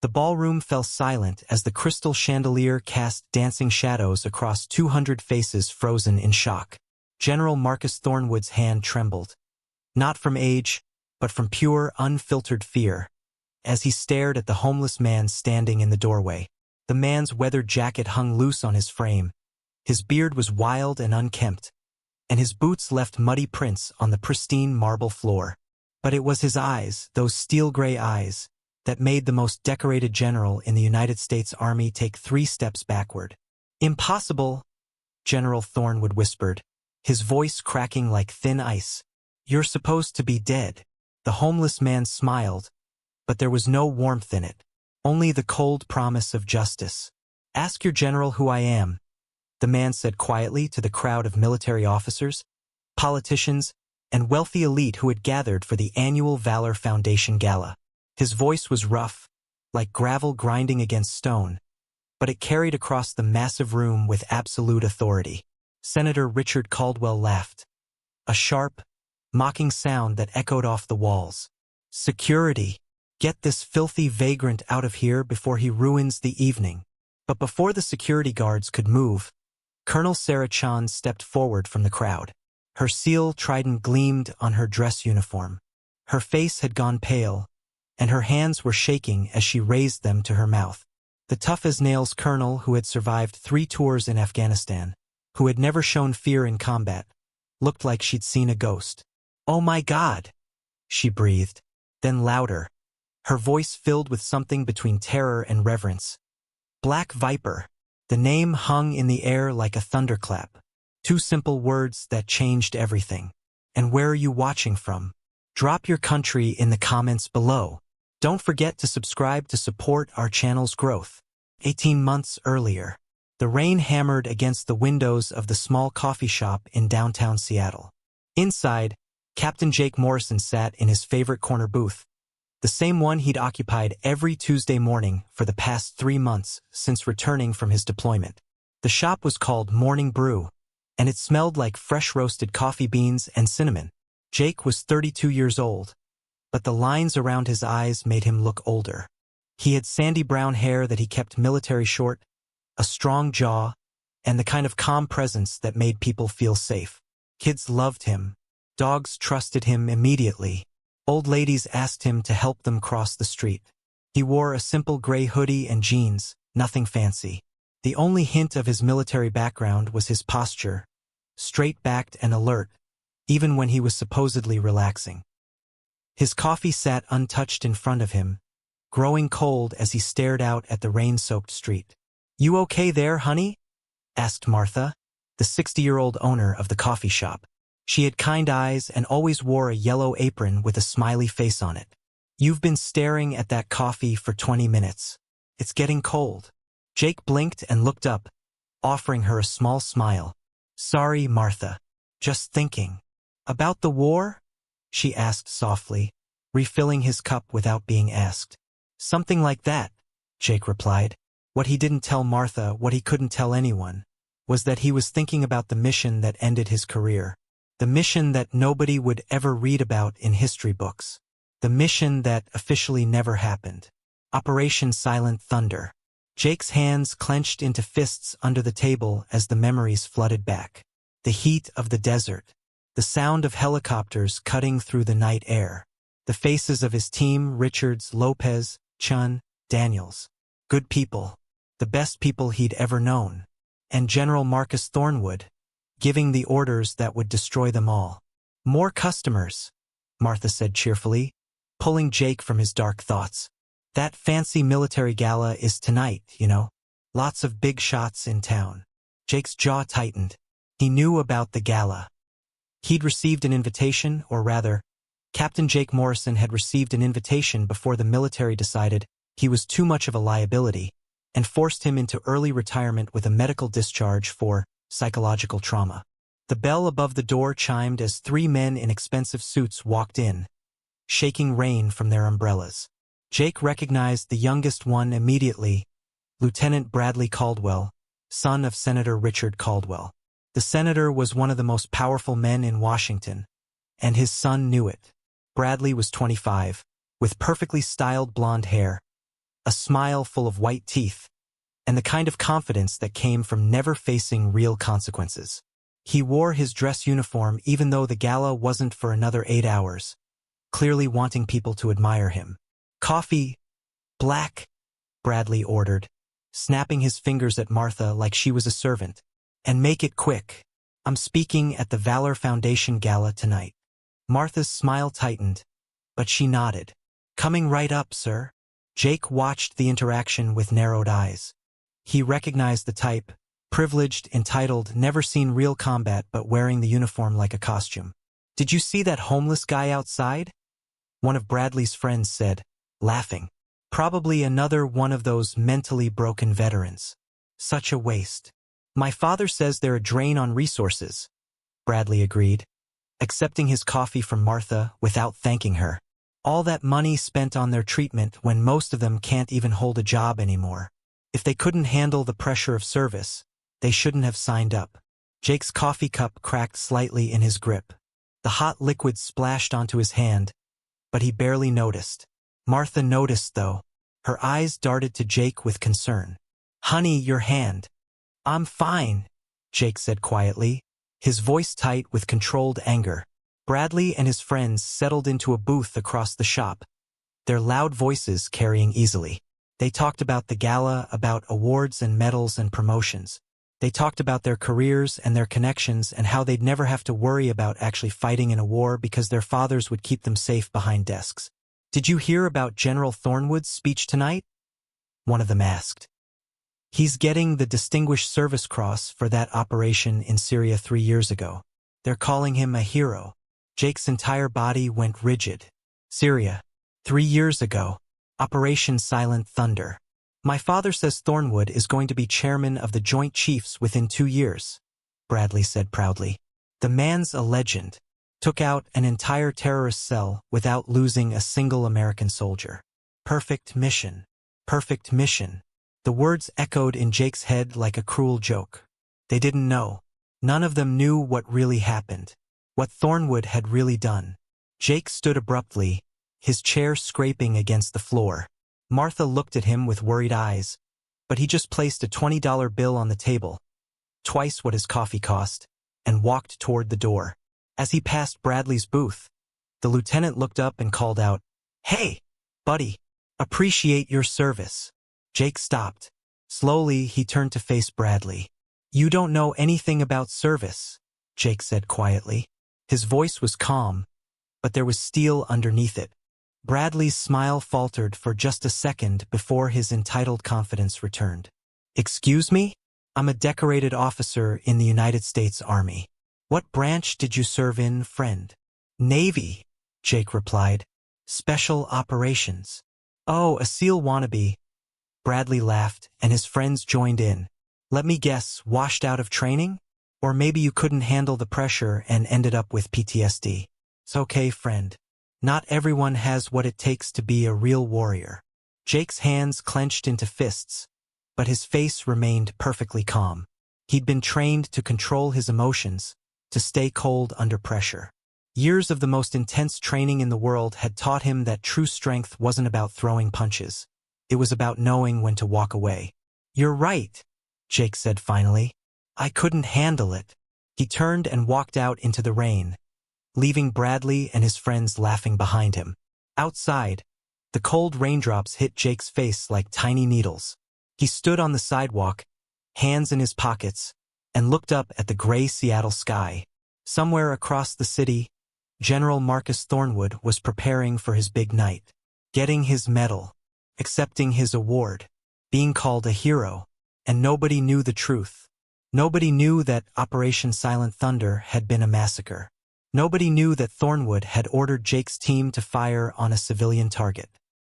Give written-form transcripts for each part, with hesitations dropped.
The ballroom fell silent as the crystal chandelier cast dancing shadows across 200 faces frozen in shock. General Marcus Thornwood's hand trembled. Not from age, but from pure, unfiltered fear, as he stared at the homeless man standing in the doorway. The man's weathered jacket hung loose on his frame. His beard was wild and unkempt, and his boots left muddy prints on the pristine marble floor. But it was his eyes, those steel-gray eyes, that made the most decorated general in the United States Army take 3 steps backward. "Impossible," General Thornwood whispered, his voice cracking like thin ice. "You're supposed to be dead." The homeless man smiled, but there was no warmth in it, only the cold promise of justice. "Ask your general who I am," the man said quietly to the crowd of military officers, politicians, and wealthy elite who had gathered for the annual Valor Foundation Gala. His voice was rough, like gravel grinding against stone, but it carried across the massive room with absolute authority. Senator Richard Caldwell laughed, a sharp, mocking sound that echoed off the walls. "Security! Get this filthy vagrant out of here before he ruins the evening." But before the security guards could move, Colonel Sarah Chand stepped forward from the crowd. Her seal trident gleamed on her dress uniform. Her face had gone pale, and her hands were shaking as she raised them to her mouth. The tough-as-nails colonel who had survived 3 tours in Afghanistan, who had never shown fear in combat, looked like she'd seen a ghost. "Oh my God!" she breathed, then louder, her voice filled with something between terror and reverence. "Black Viper." The name hung in the air like a thunderclap. 2 simple words that changed everything. "And where are you watching from?" Drop your country in the comments below. Don't forget to subscribe to support our channel's growth. 18 months earlier, the rain hammered against the windows of the small coffee shop in downtown Seattle. Inside, Captain Jake Morrison sat in his favorite corner booth, the same one he'd occupied every Tuesday morning for the past 3 months since returning from his deployment. The shop was called Morning Brew, and it smelled like fresh roasted coffee beans and cinnamon. Jake was 32 years old, but the lines around his eyes made him look older. He had sandy brown hair that he kept military short, a strong jaw, and the kind of calm presence that made people feel safe. Kids loved him. Dogs trusted him immediately. Old ladies asked him to help them cross the street. He wore a simple gray hoodie and jeans, nothing fancy. The only hint of his military background was his posture, straight-backed and alert, even when he was supposedly relaxing. His coffee sat untouched in front of him, growing cold as he stared out at the rain-soaked street. "You okay there, honey?" asked Martha, the 60-year-old owner of the coffee shop. She had kind eyes and always wore a yellow apron with a smiley face on it. "You've been staring at that coffee for 20 minutes. It's getting cold." Jake blinked and looked up, offering her a small smile. "Sorry, Martha. Just thinking." "About the war?" she asked softly, refilling his cup without being asked. "Something like that," Jake replied. What he didn't tell Martha, what he couldn't tell anyone, was that he was thinking about the mission that ended his career. The mission that nobody would ever read about in history books. The mission that officially never happened. Operation Silent Thunder. Jake's hands clenched into fists under the table as the memories flooded back. The heat of the desert. The sound of helicopters cutting through the night air. The faces of his team, Richards, Lopez, Chun, Daniels. Good people. The best people he'd ever known. And General Marcus Thornwood, giving the orders that would destroy them all. "More customers," Martha said cheerfully, pulling Jake from his dark thoughts. "That fancy military gala is tonight, you know. Lots of big shots in town." Jake's jaw tightened. He knew about the gala. He'd received an invitation, or rather, Captain Jake Morrison had received an invitation before the military decided he was too much of a liability and forced him into early retirement with a medical discharge for psychological trauma. The bell above the door chimed as 3 men in expensive suits walked in, shaking rain from their umbrellas. Jake recognized the youngest one immediately, Lieutenant Bradley Caldwell, son of Senator Richard Caldwell. The senator was one of the most powerful men in Washington, and his son knew it. Bradley was 25, with perfectly styled blonde hair, a smile full of white teeth, and the kind of confidence that came from never facing real consequences. He wore his dress uniform even though the gala wasn't for another 8 hours, clearly wanting people to admire him. "Coffee, black," Bradley ordered, snapping his fingers at Martha like she was a servant. "And make it quick. I'm speaking at the Valor Foundation Gala tonight." Martha's smile tightened, but she nodded. "Coming right up, sir." Jake watched the interaction with narrowed eyes. He recognized the type, privileged, entitled, never seen real combat but wearing the uniform like a costume. "Did you see that homeless guy outside?" one of Bradley's friends said, laughing. "Probably another one of those mentally broken veterans. Such a waste." "My father says they're a drain on resources," Bradley agreed, accepting his coffee from Martha without thanking her. "All that money spent on their treatment when most of them can't even hold a job anymore. If they couldn't handle the pressure of service, they shouldn't have signed up." Jake's coffee cup cracked slightly in his grip. The hot liquid splashed onto his hand, but he barely noticed. Martha noticed, though. Her eyes darted to Jake with concern. "Honey, your hand." "I'm fine," Jake said quietly, his voice tight with controlled anger. Bradley and his friends settled into a booth across the shop, their loud voices carrying easily. They talked about the gala, about awards and medals and promotions. They talked about their careers and their connections and how they'd never have to worry about actually fighting in a war because their fathers would keep them safe behind desks. "Did you hear about General Thornwood's speech tonight?" one of them asked. "He's getting the Distinguished Service Cross for that operation in Syria 3 years ago. They're calling him a hero." Jake's entire body went rigid. "Syria. 3 years ago. Operation Silent Thunder. My father says Thornwood is going to be chairman of the Joint Chiefs within 2 years, Bradley said proudly. "The man's a legend. Took out an entire terrorist cell without losing a single American soldier. Perfect mission. Perfect mission." The words echoed in Jake's head like a cruel joke. They didn't know. None of them knew what really happened, what Thornwood had really done. Jake stood abruptly, his chair scraping against the floor. Martha looked at him with worried eyes, but he just placed a $20 bill on the table, twice what his coffee cost, and walked toward the door. As he passed Bradley's booth, the lieutenant looked up and called out, "Hey, buddy, appreciate your service." Jake stopped. Slowly, he turned to face Bradley. "You don't know anything about service," Jake said quietly. His voice was calm, but there was steel underneath it. Bradley's smile faltered for just a second before his entitled confidence returned. "Excuse me? I'm a decorated officer in the United States Army." "What branch did you serve in, friend?" "Navy," Jake replied. "Special operations." "Oh, a SEAL wannabe." Bradley laughed, and his friends joined in. "Let me guess, washed out of training? Or maybe you couldn't handle the pressure and ended up with PTSD. It's okay, friend. Not everyone has what it takes to be a real warrior." Jake's hands clenched into fists, but his face remained perfectly calm. He'd been trained to control his emotions, to stay cold under pressure. Years of the most intense training in the world had taught him that true strength wasn't about throwing punches. It was about knowing when to walk away. "You're right," Jake said finally. "I couldn't handle it." He turned and walked out into the rain, leaving Bradley and his friends laughing behind him. Outside, the cold raindrops hit Jake's face like tiny needles. He stood on the sidewalk, hands in his pockets, and looked up at the gray Seattle sky. Somewhere across the city, General Marcus Thornwood was preparing for his big night, getting his medal, accepting his award, being called a hero, and nobody knew the truth. Nobody knew that Operation Silent Thunder had been a massacre. Nobody knew that Thornwood had ordered Jake's team to fire on a civilian target.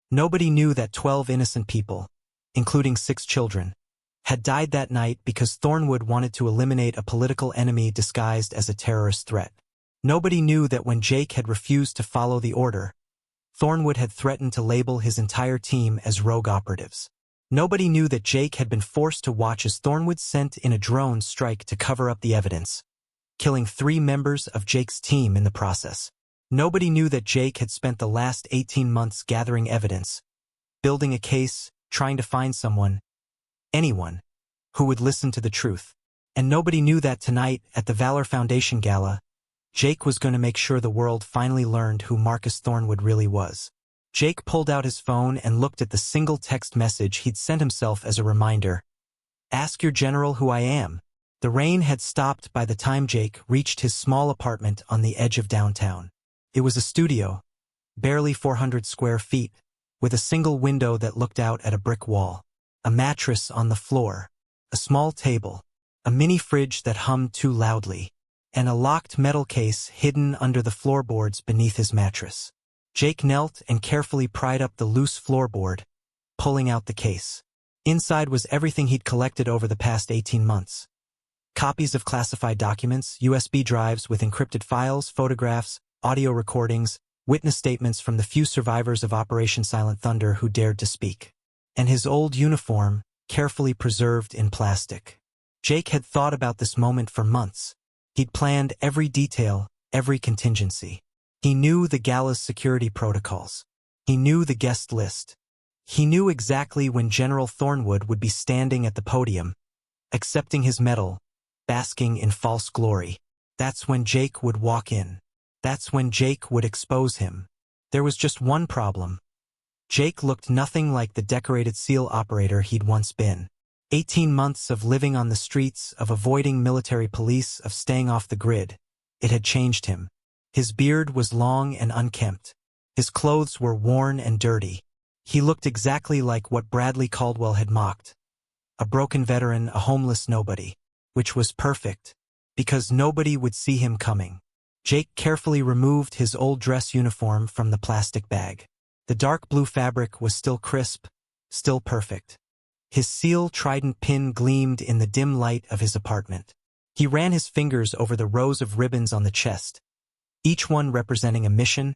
Nobody knew that 12 innocent people, including 6 children, had died that night because Thornwood wanted to eliminate a political enemy disguised as a terrorist threat. Nobody knew that when Jake had refused to follow the order, Thornwood had threatened to label his entire team as rogue operatives. Nobody knew that Jake had been forced to watch as Thornwood sent in a drone strike to cover up the evidence, killing 3 members of Jake's team in the process. Nobody knew that Jake had spent the last 18 months gathering evidence, building a case, trying to find someone, anyone, who would listen to the truth. And nobody knew that tonight, at the Valor Foundation Gala, Jake was going to make sure the world finally learned who Marcus Thornwood really was. Jake pulled out his phone and looked at the single text message he'd sent himself as a reminder. "Ask your general who I am." The rain had stopped by the time Jake reached his small apartment on the edge of downtown. It was a studio, barely 400 square feet, with a single window that looked out at a brick wall, a mattress on the floor, a small table, a mini fridge that hummed too loudly, and a locked metal case hidden under the floorboards beneath his mattress. Jake knelt and carefully pried up the loose floorboard, pulling out the case. Inside was everything he'd collected over the past 18 months. Copies of classified documents, USB drives with encrypted files, photographs, audio recordings, witness statements from the few survivors of Operation Silent Thunder who dared to speak. And his old uniform, carefully preserved in plastic. Jake had thought about this moment for months. He'd planned every detail, every contingency. He knew the gala's security protocols. He knew the guest list. He knew exactly when General Thornwood would be standing at the podium, accepting his medal, basking in false glory. That's when Jake would walk in. That's when Jake would expose him. There was just one problem. Jake looked nothing like the decorated SEAL operator he'd once been. 18 months of living on the streets, of avoiding military police, of staying off the grid. It had changed him. His beard was long and unkempt. His clothes were worn and dirty. He looked exactly like what Bradley Caldwell had mocked. A broken veteran, a homeless nobody. Which was perfect, because nobody would see him coming. Jake carefully removed his old dress uniform from the plastic bag. The dark blue fabric was still crisp, still perfect. His SEAL trident pin gleamed in the dim light of his apartment. He ran his fingers over the rows of ribbons on the chest, each one representing a mission,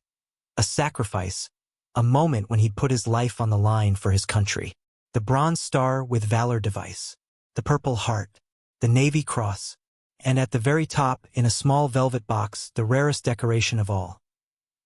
a sacrifice, a moment when he'd put his life on the line for his country. The Bronze Star with Valor device, the Purple Heart, the Navy Cross, and at the very top, in a small velvet box, the rarest decoration of all,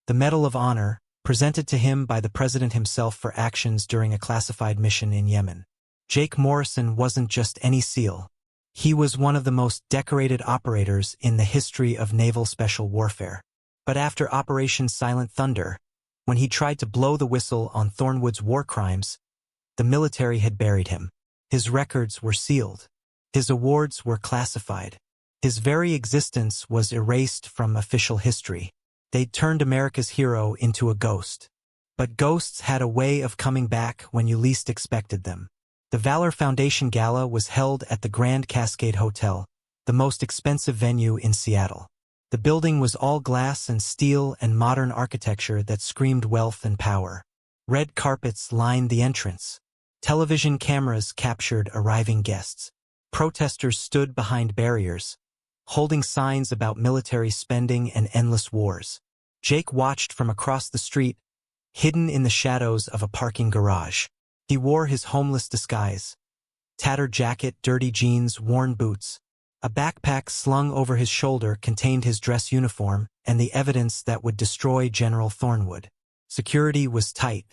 the Medal of Honor, presented to him by the President himself for actions during a classified mission in Yemen. Jake Morrison wasn't just any SEAL. He was one of the most decorated operators in the history of naval special warfare. But after Operation Silent Thunder, when he tried to blow the whistle on Thornwood's war crimes, the military had buried him. His records were sealed. His awards were classified. His very existence was erased from official history. They'd turned America's hero into a ghost. But ghosts had a way of coming back when you least expected them. The Valor Foundation Gala was held at the Grand Cascade Hotel, the most expensive venue in Seattle. The building was all glass and steel and modern architecture that screamed wealth and power. Red carpets lined the entrance. Television cameras captured arriving guests. Protesters stood behind barriers, holding signs about military spending and endless wars. Jake watched from across the street, hidden in the shadows of a parking garage. He wore his homeless disguise. Tattered jacket, dirty jeans, worn boots. A backpack slung over his shoulder contained his dress uniform and the evidence that would destroy General Thornwood. Security was tight.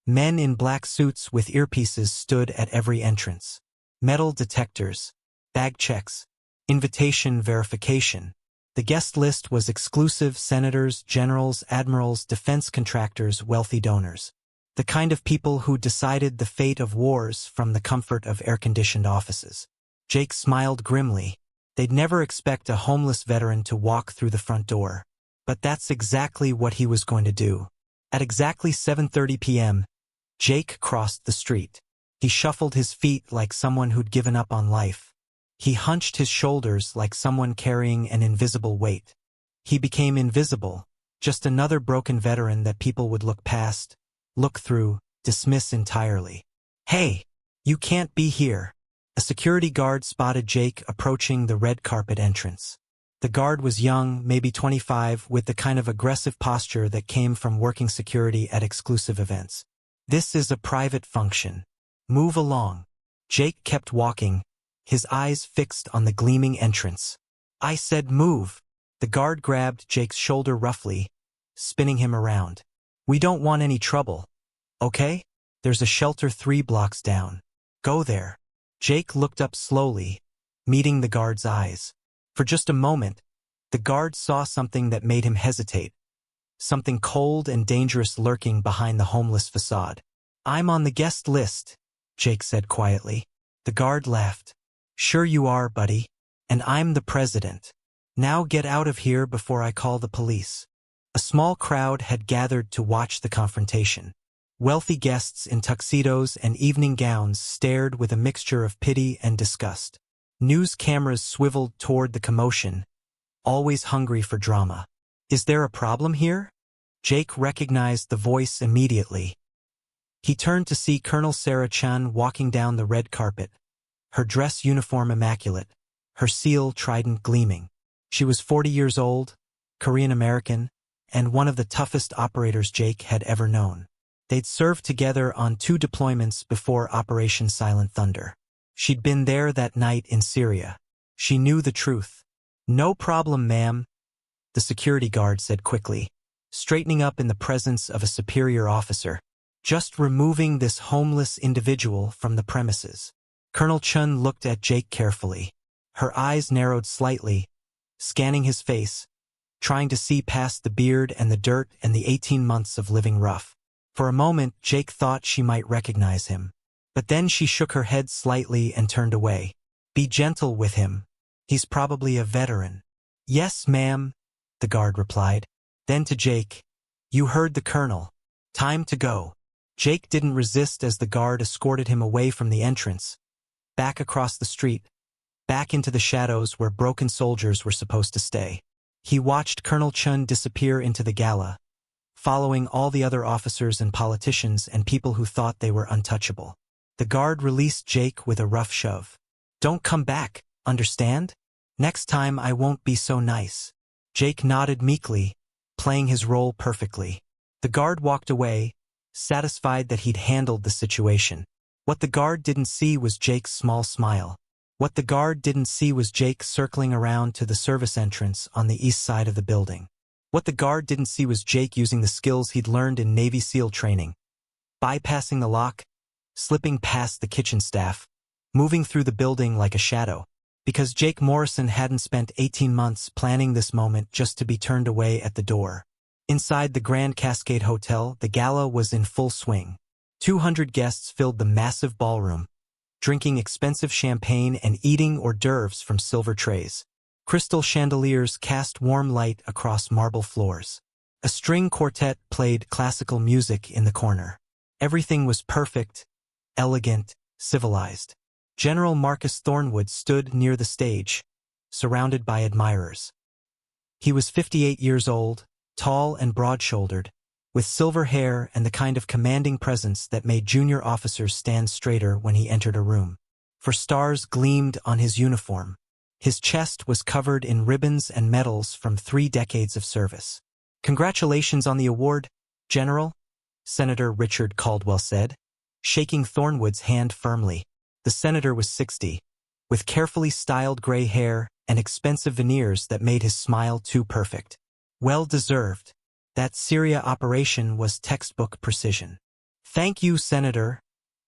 Men in black suits with earpieces stood at every entrance. Metal detectors, bag checks, invitation verification. The guest list was exclusive: senators, generals, admirals, defense contractors, wealthy donors. The kind of people who decided the fate of wars from the comfort of air-conditioned offices. Jake smiled grimly. They'd never expect a homeless veteran to walk through the front door. But that's exactly what he was going to do. At exactly 7:30 p.m., Jake crossed the street. He shuffled his feet like someone who'd given up on life. He hunched his shoulders like someone carrying an invisible weight. He became invisible, just another broken veteran that people would look past, look through, dismiss entirely. "Hey, you can't be here." A security guard spotted Jake approaching the red carpet entrance. The guard was young, maybe 25, with the kind of aggressive posture that came from working security at exclusive events. "This is a private function. Move along." Jake kept walking, his eyes fixed on the gleaming entrance. "I said move." The guard grabbed Jake's shoulder roughly, spinning him around. "We don't want any trouble, okay?" There's a shelter 3 blocks down. Go there. Jake looked up slowly, meeting the guard's eyes. For just a moment, the guard saw something that made him hesitate. Something cold and dangerous lurking behind the homeless facade. I'm on the guest list, Jake said quietly. The guard laughed. Sure you are, buddy. And I'm the president. Now get out of here before I call the police. A small crowd had gathered to watch the confrontation. Wealthy guests in tuxedos and evening gowns stared with a mixture of pity and disgust. News cameras swiveled toward the commotion, always hungry for drama. Is there a problem here? Jake recognized the voice immediately. He turned to see Colonel Sarah Chun walking down the red carpet, her dress uniform immaculate, her SEAL trident gleaming. She was 40 years old, Korean-American, and one of the toughest operators Jake had ever known. They'd served together on 2 deployments before Operation Silent Thunder. She'd been there that night in Syria. She knew the truth. No problem, ma'am, the security guard said quickly, straightening up in the presence of a superior officer. Just removing this homeless individual from the premises. Colonel Chun looked at Jake carefully. Her eyes narrowed slightly, scanning his face, trying to see past the beard and the dirt and the 18 months of living rough. For a moment, Jake thought she might recognize him. But then she shook her head slightly and turned away. Be gentle with him. He's probably a veteran. Yes, ma'am, the guard replied. Then to Jake, you heard the colonel. Time to go. Jake didn't resist as the guard escorted him away from the entrance, back across the street, back into the shadows where broken soldiers were supposed to stay. He watched Colonel Chun disappear into the gala, following all the other officers and politicians and people who thought they were untouchable. The guard released Jake with a rough shove. Don't come back, understand? Next time I won't be so nice. Jake nodded meekly, playing his role perfectly. The guard walked away, satisfied that he'd handled the situation. What the guard didn't see was Jake's small smile. What the guard didn't see was Jake circling around to the service entrance on the east side of the building. What the guard didn't see was Jake using the skills he'd learned in Navy SEAL training. Bypassing the lock, slipping past the kitchen staff, moving through the building like a shadow. Because Jake Morrison hadn't spent 18 months planning this moment just to be turned away at the door. Inside the Grand Cascade Hotel, the gala was in full swing. 200 guests filled the massive ballroom, drinking expensive champagne and eating hors d'oeuvres from silver trays. Crystal chandeliers cast warm light across marble floors. A string quartet played classical music in the corner. Everything was perfect, elegant, civilized. General Marcus Thornwood stood near the stage, surrounded by admirers. He was 58 years old, tall and broad-shouldered, with silver hair and the kind of commanding presence that made junior officers stand straighter when he entered a room. For stars gleamed on his uniform. His chest was covered in ribbons and medals from 3 decades of service. Congratulations on the award, General, Senator Richard Caldwell said, shaking Thornwood's hand firmly. The senator was 60, with carefully styled gray hair and expensive veneers that made his smile too perfect. Well deserved. That Syria operation was textbook precision. Thank you, Senator,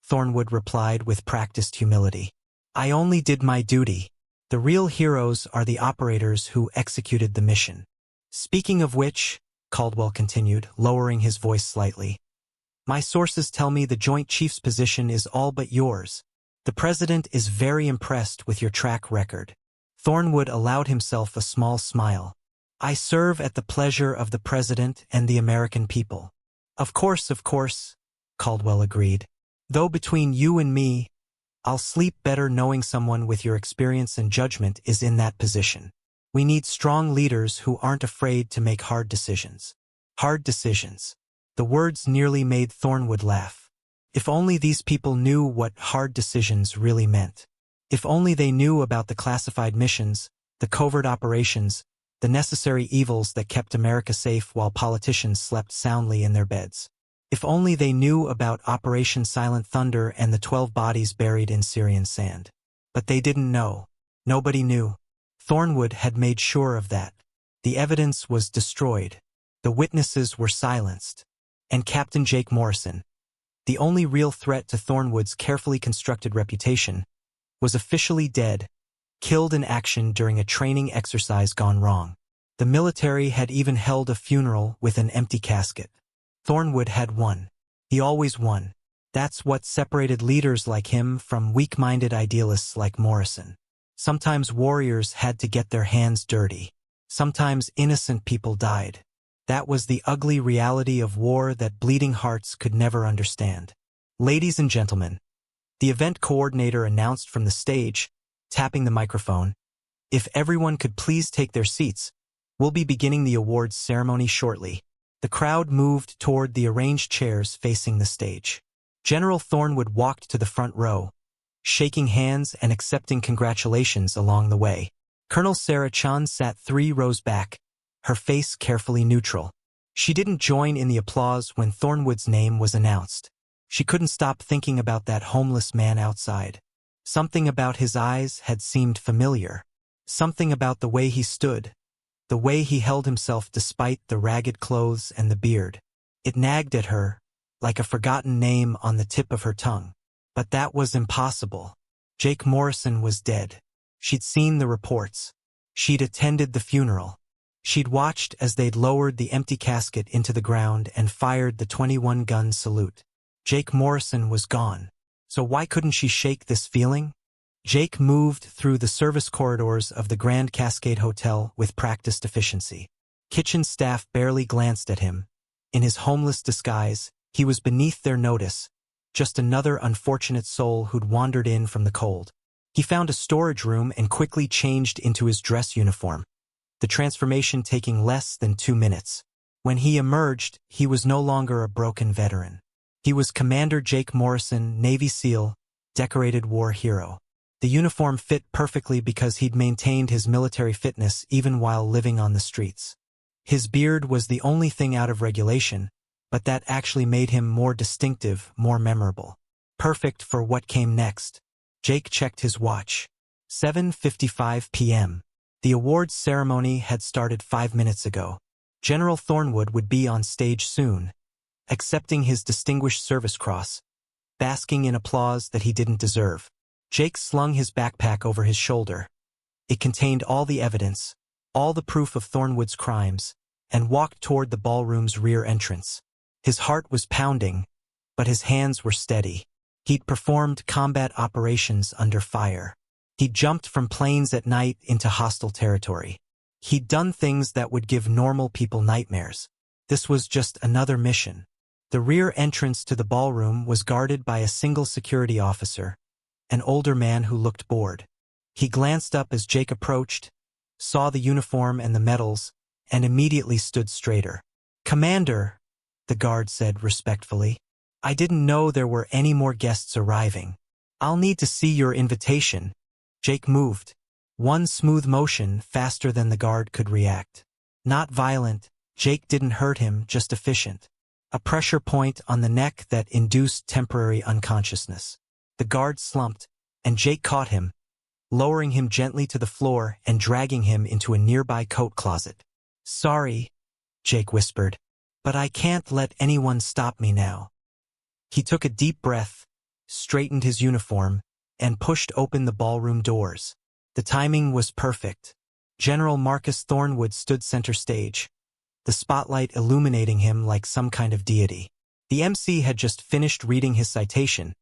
Thornwood replied with practiced humility. I only did my duty. The real heroes are the operators who executed the mission. Speaking of which, Caldwell continued, lowering his voice slightly, my sources tell me the Joint Chief's position is all but yours. The President is very impressed with your track record. Thornwood allowed himself a small smile. I serve at the pleasure of the President and the American people. Of course, Caldwell agreed. Though between you and me, I'll sleep better knowing someone with your experience and judgment is in that position. We need strong leaders who aren't afraid to make hard decisions. Hard decisions. The words nearly made Thornwood laugh. If only these people knew what hard decisions really meant. If only they knew about the classified missions, the covert operations, the necessary evils that kept America safe while politicians slept soundly in their beds. If only they knew about Operation Silent Thunder and the 12 bodies buried in Syrian sand. But they didn't know. Nobody knew. Thornwood had made sure of that. The evidence was destroyed. The witnesses were silenced. And Captain Jake Morrison, the only real threat to Thornwood's carefully constructed reputation, was officially dead, killed in action during a training exercise gone wrong. The military had even held a funeral with an empty casket. Thornwood had won. He always won. That's what separated leaders like him from weak-minded idealists like Morrison. Sometimes warriors had to get their hands dirty. Sometimes innocent people died. That was the ugly reality of war that bleeding hearts could never understand. Ladies and gentlemen, the event coordinator announced from the stage, tapping the microphone, "If everyone could please take their seats, we'll be beginning the awards ceremony shortly." The crowd moved toward the arranged chairs facing the stage. General Thornwood walked to the front row, shaking hands and accepting congratulations along the way. Colonel Sarah Chand sat 3 rows back, her face carefully neutral. She didn't join in the applause when Thornwood's name was announced. She couldn't stop thinking about that homeless man outside. Something about his eyes had seemed familiar. Something about the way he stood, the way he held himself despite the ragged clothes and the beard. It nagged at her, like a forgotten name on the tip of her tongue. But that was impossible. Jake Morrison was dead. She'd seen the reports. She'd attended the funeral. She'd watched as they'd lowered the empty casket into the ground and fired the 21-gun salute. Jake Morrison was gone. So why couldn't she shake this feeling? Jake moved through the service corridors of the Grand Cascade Hotel with practiced efficiency. Kitchen staff barely glanced at him. In his homeless disguise, he was beneath their notice, just another unfortunate soul who'd wandered in from the cold. He found a storage room and quickly changed into his dress uniform, the transformation taking less than 2 minutes. When he emerged, he was no longer a broken veteran. He was Commander Jake Morrison, Navy SEAL, decorated war hero. The uniform fit perfectly because he'd maintained his military fitness even while living on the streets. His beard was the only thing out of regulation, but that actually made him more distinctive, more memorable. Perfect for what came next. Jake checked his watch. 7:55 p.m. The awards ceremony had started 5 minutes ago. General Thornwood would be on stage soon, accepting his Distinguished Service Cross, basking in applause that he didn't deserve. Jake slung his backpack over his shoulder. It contained all the evidence, all the proof of Thornwood's crimes, and walked toward the ballroom's rear entrance. His heart was pounding, but his hands were steady. He'd performed combat operations under fire. He'd jumped from planes at night into hostile territory. He'd done things that would give normal people nightmares. This was just another mission. The rear entrance to the ballroom was guarded by a single security officer, an older man who looked bored. He glanced up as Jake approached, saw the uniform and the medals, and immediately stood straighter. "Commander," the guard said respectfully, "I didn't know there were any more guests arriving. I'll need to see your invitation." Jake moved. One smooth motion faster than the guard could react. Not violent, Jake didn't hurt him, just efficient. A pressure point on the neck that induced temporary unconsciousness. The guard slumped, and Jake caught him, lowering him gently to the floor and dragging him into a nearby coat closet. "Sorry," Jake whispered, "but I can't let anyone stop me now." He took a deep breath, straightened his uniform, and pushed open the ballroom doors. The timing was perfect. General Marcus Thornwood stood center stage, the spotlight illuminating him like some kind of deity. The MC had just finished reading his citation,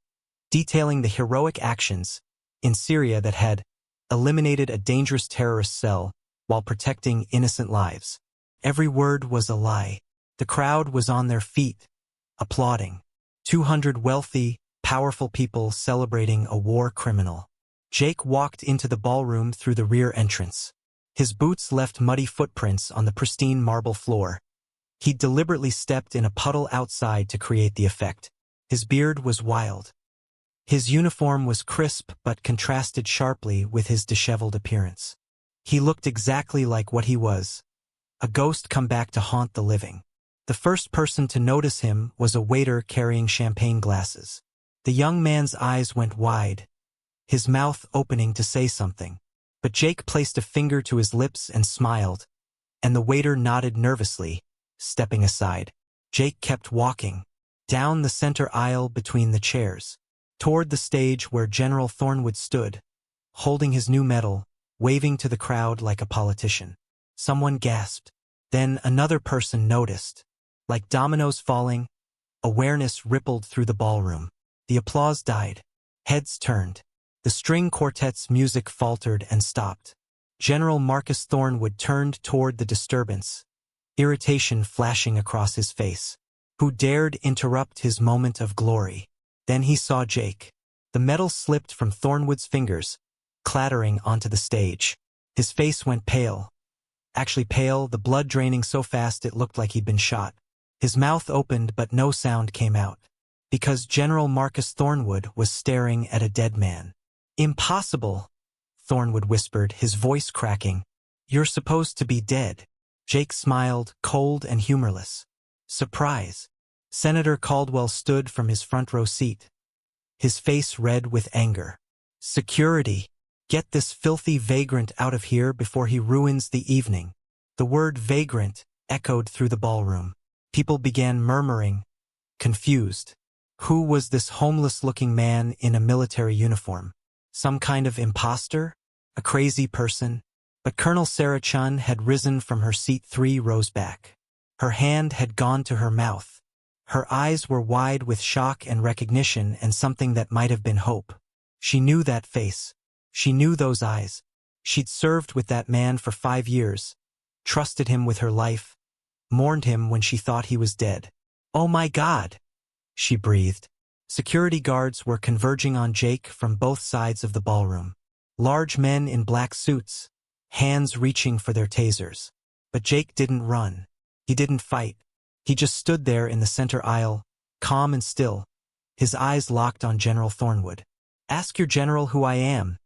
detailing the heroic actions in Syria that had eliminated a dangerous terrorist cell while protecting innocent lives. Every word was a lie. The crowd was on their feet, applauding. 200 wealthy, powerful people celebrating a war criminal. Jake walked into the ballroom through the rear entrance. His boots left muddy footprints on the pristine marble floor. He'd deliberately stepped in a puddle outside to create the effect. His beard was wild. His uniform was crisp but contrasted sharply with his disheveled appearance. He looked exactly like what he was, a ghost come back to haunt the living. The first person to notice him was a waiter carrying champagne glasses. The young man's eyes went wide, his mouth opening to say something. But Jake placed a finger to his lips and smiled, and the waiter nodded nervously, stepping aside. Jake kept walking. down the center aisle between the chairs, toward the stage where General Thornwood stood, holding his new medal, waving to the crowd like a politician. Someone gasped. Then another person noticed. Like dominoes falling, awareness rippled through the ballroom. The applause died. Heads turned. The string quartet's music faltered and stopped. General Marcus Thornwood turned toward the disturbance, irritation flashing across his face. Who dared interrupt his moment of glory? Then he saw Jake. The medal slipped from Thornwood's fingers, clattering onto the stage. His face went pale. Actually pale, the blood draining so fast it looked like he'd been shot. His mouth opened but no sound came out. Because General Marcus Thornwood was staring at a dead man. "Impossible," Thornwood whispered, his voice cracking. "You're supposed to be dead." Jake smiled, cold and humorless. Surprise. Senator Caldwell stood from his front row seat, his face red with anger. "Security! Get this filthy vagrant out of here before he ruins the evening." The word vagrant echoed through the ballroom. People began murmuring, confused. Who was this homeless-looking man in a military uniform? Some kind of imposter? A crazy person? But Colonel Sarah Chun had risen from her seat 3 rows back. Her hand had gone to her mouth. Her eyes were wide with shock and recognition and something that might have been hope. She knew that face. She knew those eyes. She'd served with that man for 5 years, trusted him with her life, mourned him when she thought he was dead. "Oh my God," she breathed. Security guards were converging on Jake from both sides of the ballroom. Large men in black suits, hands reaching for their tasers. But Jake didn't run. He didn't fight. He just stood there in the center aisle, calm and still, his eyes locked on General Thornwood. "Ask your general who I am,"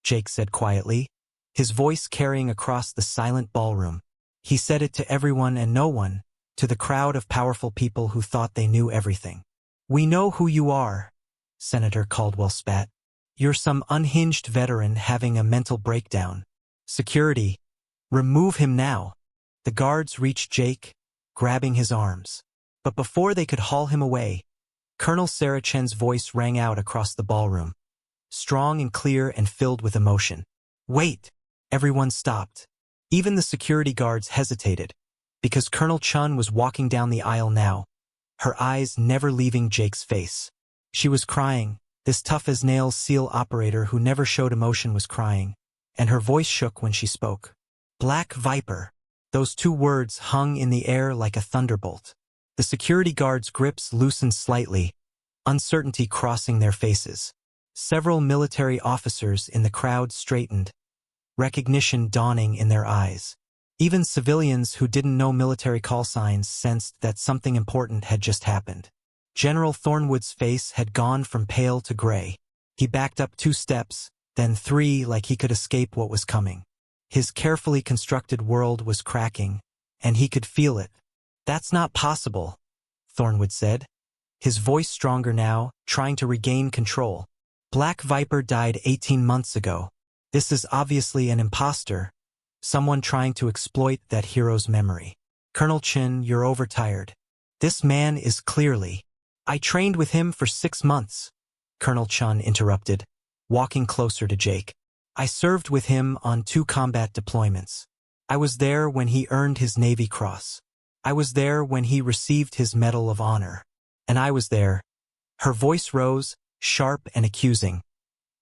Jake said quietly, his voice carrying across the silent ballroom. He said it to everyone and no one, to the crowd of powerful people who thought they knew everything. "We know who you are," Senator Caldwell spat. "You're some unhinged veteran having a mental breakdown. Security, remove him now." The guards reached Jake, grabbing his arms. But before they could haul him away, Colonel Sarah Chen's voice rang out across the ballroom, strong and clear and filled with emotion. "Wait!" Everyone stopped. Even the security guards hesitated, because Colonel Chun was walking down the aisle now, her eyes never leaving Jake's face. She was crying. This tough-as-nails SEAL operator who never showed emotion was crying, and her voice shook when she spoke. "Black Viper." Those 2 words hung in the air like a thunderbolt. The security guards' grips loosened slightly, uncertainty crossing their faces. Several military officers in the crowd straightened, recognition dawning in their eyes. Even civilians who didn't know military call signs sensed that something important had just happened. General Thornwood's face had gone from pale to gray. He backed up 2 steps, then 3 like he could escape what was coming. His carefully constructed world was cracking, and he could feel it. "That's not possible," Thornwood said, his voice stronger now, trying to regain control. "Black Viper died 18 months ago. This is obviously an imposter, someone trying to exploit that hero's memory. Colonel Chin, you're overtired. This man is clearly—" "I trained with him for 6 months," Colonel Chun interrupted, walking closer to Jake. "I served with him on 2 combat deployments. I was there when he earned his Navy Cross. I was there when he received his Medal of Honor. And I was there." Her voice rose, sharp and accusing.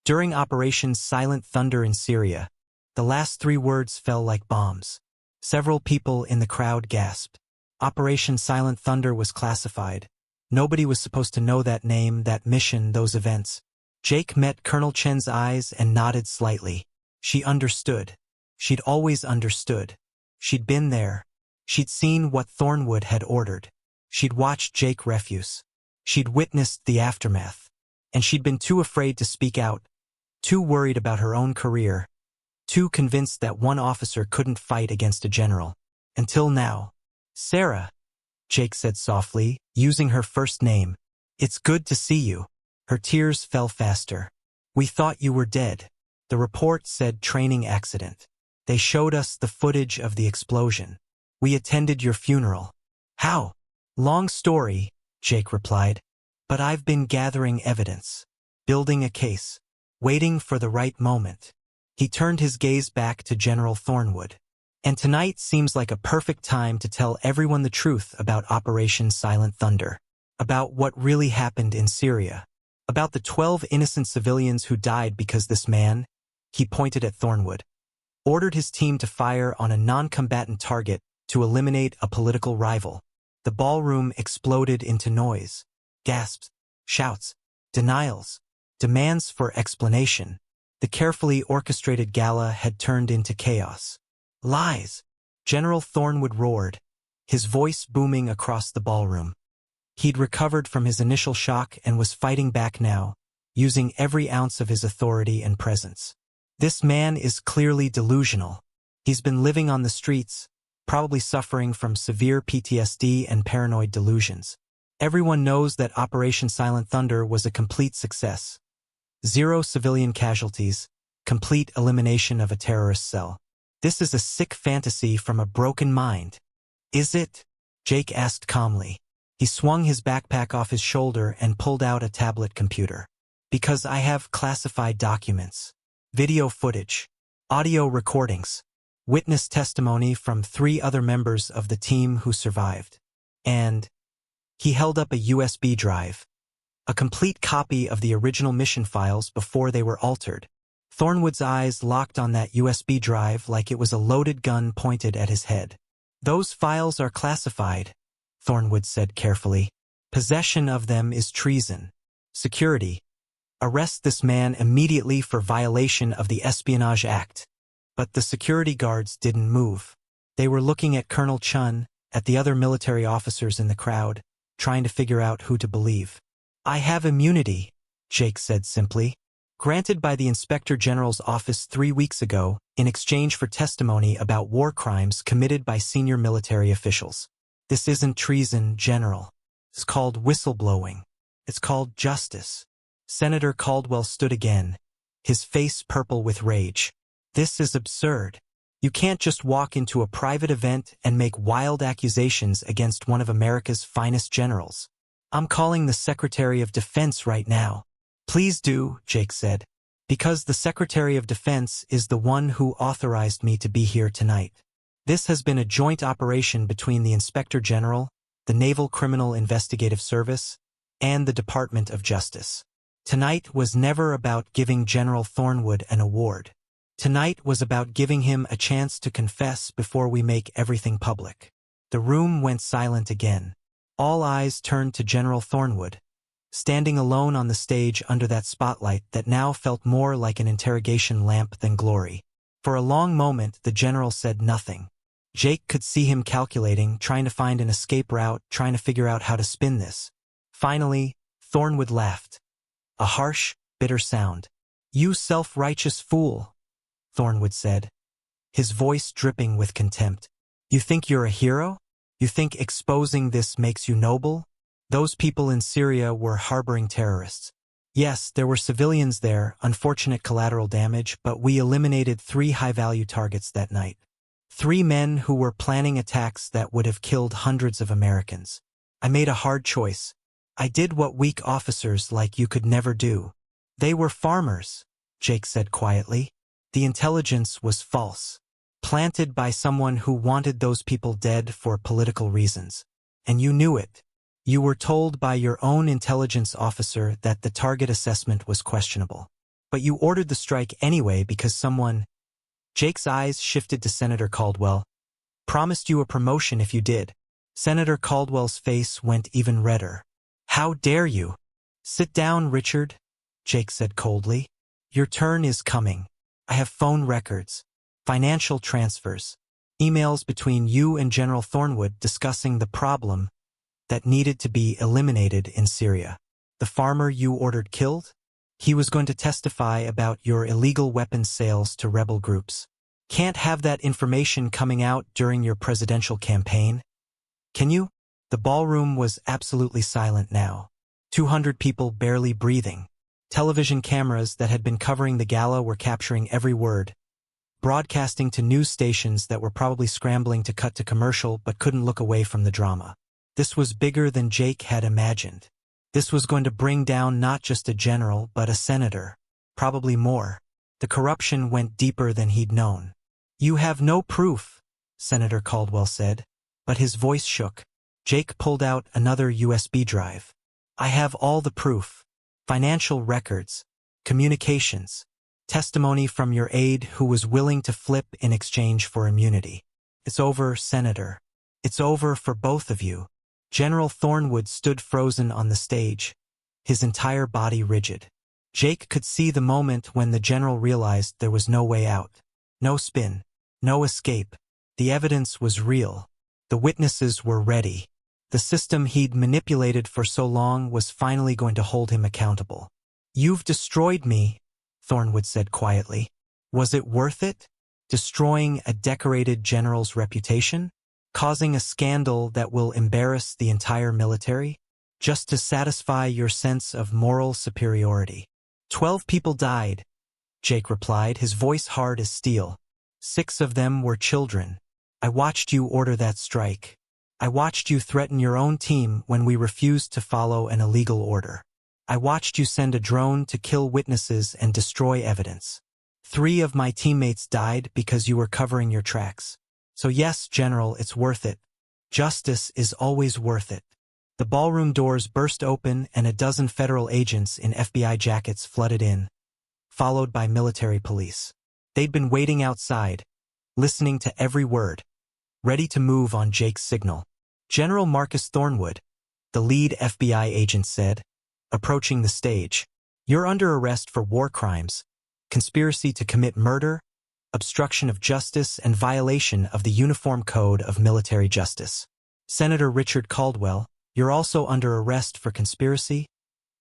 "During Operation Silent Thunder in Syria." The last 3 words fell like bombs. Several people in the crowd gasped. Operation Silent Thunder was classified. Nobody was supposed to know that name, that mission, those events. Jake met Colonel Chen's eyes and nodded slightly. She understood. She'd always understood. She'd been there. She'd seen what Thornwood had ordered. She'd watched Jake refuse. She'd witnessed the aftermath. And she'd been too afraid to speak out, too worried about her own career, too convinced that one officer couldn't fight against a general. Until now. "Sarah," Jake said softly, using her first name. "It's good to see you." Her tears fell faster. "We thought you were dead." The report said training accident. "They showed us the footage of the explosion. We attended your funeral." "How?" "Long story," Jake replied. But I've been gathering evidence, building a case, waiting for the right moment. He turned his gaze back to General Thornwood. And tonight seems like a perfect time to tell everyone the truth about Operation Silent Thunder, about what really happened in Syria, about the 12 innocent civilians who died because this man, he pointed at Thornwood, ordered his team to fire on a non-combatant target to eliminate a political rival. The ballroom exploded into noise, gasps, shouts, denials, demands for explanation. The carefully orchestrated gala had turned into chaos. Lies! General Thornwood roared, his voice booming across the ballroom. He'd recovered from his initial shock and was fighting back now, using every ounce of his authority and presence. This man is clearly delusional. He's been living on the streets, probably suffering from severe PTSD and paranoid delusions. Everyone knows that Operation Silent Thunder was a complete success. 0 civilian casualties, complete elimination of a terrorist cell. This is a sick fantasy from a broken mind. Is it? Jake asked calmly. He swung his backpack off his shoulder and pulled out a tablet computer. Because I have classified documents, video footage, audio recordings, witness testimony from 3 other members of the team who survived. And he held up a USB drive, a complete copy of the original mission files before they were altered. Thornwood's eyes locked on that USB drive like it was a loaded gun pointed at his head. Those files are classified, Thornwood said carefully. Possession of them is treason. Security. Arrest this man immediately for violation of the Espionage Act. But the security guards didn't move. They were looking at Colonel Chun, at the other military officers in the crowd, trying to figure out who to believe. I have immunity, Jake said simply. Granted by the Inspector General's office 3 weeks ago in exchange for testimony about war crimes committed by senior military officials. This isn't treason, General. It's called whistleblowing. It's called justice. Senator Caldwell stood again, his face purple with rage. This is absurd. You can't just walk into a private event and make wild accusations against one of America's finest generals. I'm calling the Secretary of Defense right now. Please do, Jake said, because the Secretary of Defense is the one who authorized me to be here tonight. This has been a joint operation between the Inspector General, the Naval Criminal Investigative Service, and the Department of Justice. Tonight was never about giving General Thornwood an award. Tonight was about giving him a chance to confess before we make everything public. The room went silent again. All eyes turned to General Thornwood, standing alone on the stage under that spotlight that now felt more like an interrogation lamp than glory. For a long moment, the general said nothing. Jake could see him calculating, trying to find an escape route, trying to figure out how to spin this. Finally, Thornwood laughed. A harsh, bitter sound. You self-righteous fool, Thornwood said, his voice dripping with contempt. You think you're a hero? You think exposing this makes you noble? Those people in Syria were harboring terrorists. Yes, there were civilians there, unfortunate collateral damage, but we eliminated 3 high-value targets that night. 3 men who were planning attacks that would have killed hundreds of Americans. I made a hard choice. I did what weak officers like you could never do. They were farmers, Jake said quietly. The intelligence was false, planted by someone who wanted those people dead for political reasons. And you knew it. You were told by your own intelligence officer that the target assessment was questionable. But you ordered the strike anyway because someone— Jake's eyes shifted to Senator Caldwell. Promised you a promotion if you did. Senator Caldwell's face went even redder. How dare you? Sit down, Richard, Jake said coldly. Your turn is coming. I have phone records, financial transfers, emails between you and General Thornwood discussing the problem that needed to be eliminated in Syria. The farmer you ordered killed? He was going to testify about your illegal weapons sales to rebel groups. Can't have that information coming out during your presidential campaign. Can you? The ballroom was absolutely silent now. 200 people barely breathing. Television cameras that had been covering the gala were capturing every word, broadcasting to news stations that were probably scrambling to cut to commercial but couldn't look away from the drama. This was bigger than Jake had imagined. This was going to bring down not just a general but a senator. Probably more. The corruption went deeper than he'd known. "You have no proof," Senator Caldwell said, but his voice shook. Jake pulled out another USB drive. "I have all the proof. Financial records, communications, testimony from your aide who was willing to flip in exchange for immunity. It's over, Senator. It's over for both of you." General Thornwood stood frozen on the stage, his entire body rigid. Jake could see the moment when the general realized there was no way out. No spin. No escape. The evidence was real. The witnesses were ready. The system he'd manipulated for so long was finally going to hold him accountable. "You've destroyed me," Thornwood said quietly. "Was it worth it? Destroying a decorated general's reputation? Causing a scandal that will embarrass the entire military? Just to satisfy your sense of moral superiority?" 12 people died, Jake replied, his voice hard as steel. 6 of them were children. I watched you order that strike. I watched you threaten your own team when we refused to follow an illegal order. I watched you send a drone to kill witnesses and destroy evidence. 3 of my teammates died because you were covering your tracks. So yes, General, it's worth it. Justice is always worth it. The ballroom doors burst open and a dozen federal agents in FBI jackets flooded in, followed by military police. They'd been waiting outside, listening to every word, ready to move on Jake's signal. General Marcus Thornwood, the lead FBI agent said, approaching the stage, "You're under arrest for war crimes, conspiracy to commit murder, obstruction of justice, and violation of the Uniform Code of Military Justice. Senator Richard Caldwell, you're also under arrest for conspiracy,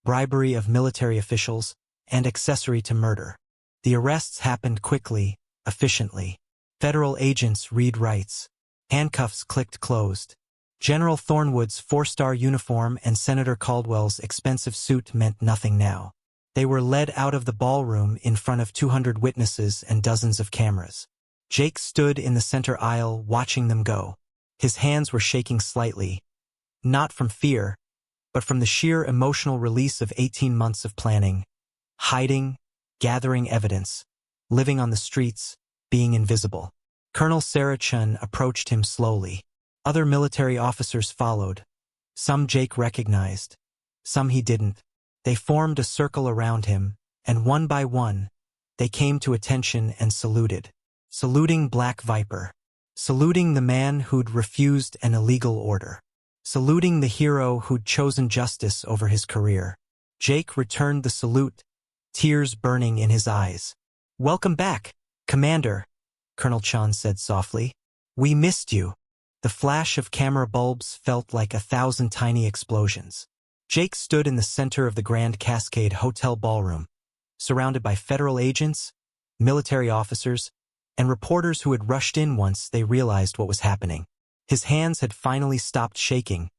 bribery of military officials, and accessory to murder." The arrests happened quickly, efficiently. Federal agents read rights. Handcuffs clicked closed. General Thornwood's 4-star uniform and Senator Caldwell's expensive suit meant nothing now. They were led out of the ballroom in front of 200 witnesses and dozens of cameras. Jake stood in the center aisle watching them go. His hands were shaking slightly, not from fear, but from the sheer emotional release of 18 months of planning, hiding, gathering evidence, living on the streets, being invisible. Colonel Sarah Chun approached him slowly. Other military officers followed. Some Jake recognized, some he didn't. They formed a circle around him, and one by one, they came to attention and saluted. Saluting Black Viper. Saluting the man who'd refused an illegal order. Saluting the hero who'd chosen justice over his career. Jake returned the salute, tears burning in his eyes. "Welcome back, Commander," Colonel Chun said softly. "We missed you." The flash of camera bulbs felt like 1,000 tiny explosions. Jake stood in the center of the Grand Cascade Hotel ballroom, surrounded by federal agents, military officers, and reporters who had rushed in once they realized what was happening. His hands had finally stopped shaking,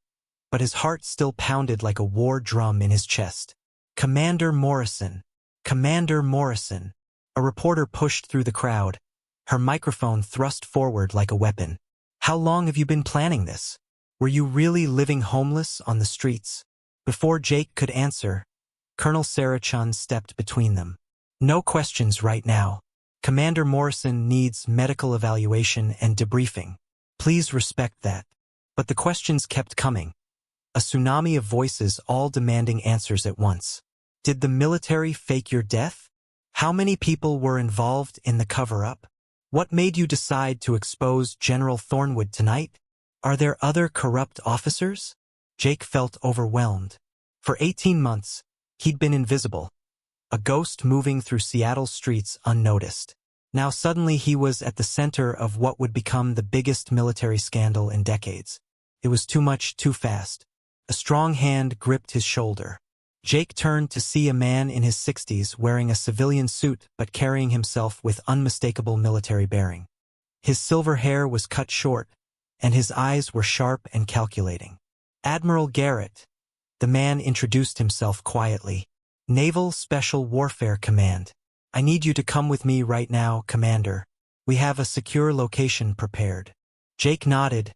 but his heart still pounded like a war drum in his chest. "Commander Morrison! Commander Morrison!" A reporter pushed through the crowd, her microphone thrust forward like a weapon. "How long have you been planning this? Were you really living homeless on the streets?" Before Jake could answer, Colonel Sarah Chun stepped between them. "No questions right now. Commander Morrison needs medical evaluation and debriefing. Please respect that." But the questions kept coming. A tsunami of voices all demanding answers at once. Did the military fake your death? How many people were involved in the cover-up? What made you decide to expose General Thornwood tonight? Are there other corrupt officers? Jake felt overwhelmed. For 18 months, he'd been invisible, a ghost moving through Seattle's streets unnoticed. Now suddenly he was at the center of what would become the biggest military scandal in decades. It was too much, too fast. A strong hand gripped his shoulder. Jake turned to see a man in his 60s wearing a civilian suit but carrying himself with unmistakable military bearing. His silver hair was cut short, and his eyes were sharp and calculating. "Admiral Garrett," the man introduced himself quietly. "Naval Special Warfare Command. I need you to come with me right now, Commander. We have a secure location prepared." Jake nodded,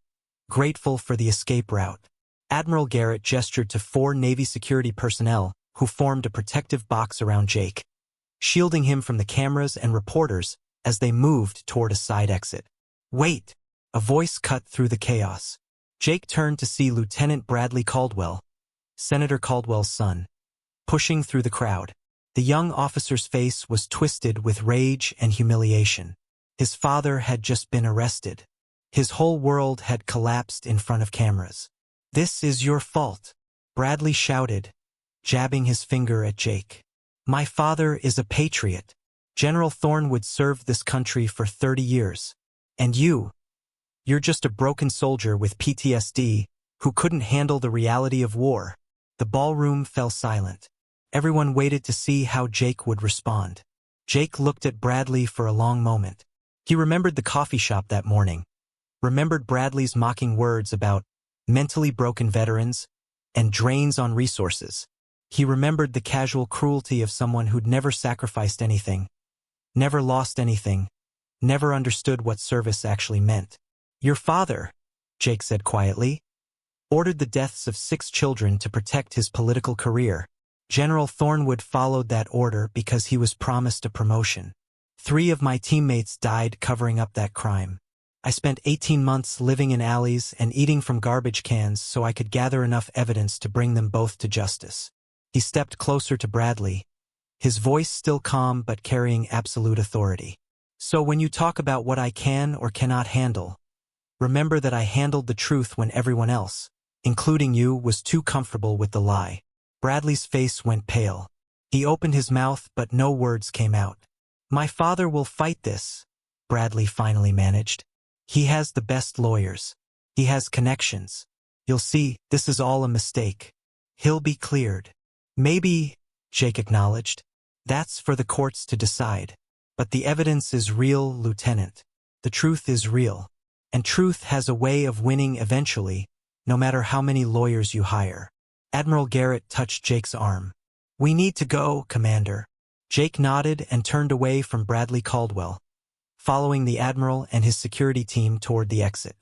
grateful for the escape route. Admiral Garrett gestured to 4 Navy security personnel who formed a protective box around Jake, shielding him from the cameras and reporters as they moved toward a side exit. "Wait!" A voice cut through the chaos. Jake turned to see Lieutenant Bradley Caldwell, Senator Caldwell's son, pushing through the crowd. The young officer's face was twisted with rage and humiliation. His father had just been arrested. His whole world had collapsed in front of cameras. "This is your fault," Bradley shouted, jabbing his finger at Jake. "My father is a patriot. General Thornwood served this country for 30 years. And you're just a broken soldier with PTSD who couldn't handle the reality of war." The ballroom fell silent. Everyone waited to see how Jake would respond. Jake looked at Bradley for a long moment. He remembered the coffee shop that morning, remembered Bradley's mocking words about mentally broken veterans and drains on resources. He remembered the casual cruelty of someone who'd never sacrificed anything, never lost anything, never understood what service actually meant. "Your father," Jake said quietly, "ordered the deaths of 6 children to protect his political career. General Thornwood followed that order because he was promised a promotion. 3 of my teammates died covering up that crime. I spent 18 months living in alleys and eating from garbage cans so I could gather enough evidence to bring them both to justice." He stepped closer to Bradley, his voice still calm but carrying absolute authority. "So when you talk about what I can or cannot handle, remember that I handled the truth when everyone else, including you, was too comfortable with the lie." Bradley's face went pale. He opened his mouth but no words came out. "My father will fight this," Bradley finally managed. "He has the best lawyers. He has connections. You'll see, this is all a mistake. He'll be cleared." "Maybe," Jake acknowledged. "That's for the courts to decide. But the evidence is real, Lieutenant. The truth is real. And truth has a way of winning eventually, no matter how many lawyers you hire." Admiral Garrett touched Jake's arm. "We need to go, Commander." Jake nodded and turned away from Bradley Caldwell, following the Admiral and his security team toward the exit.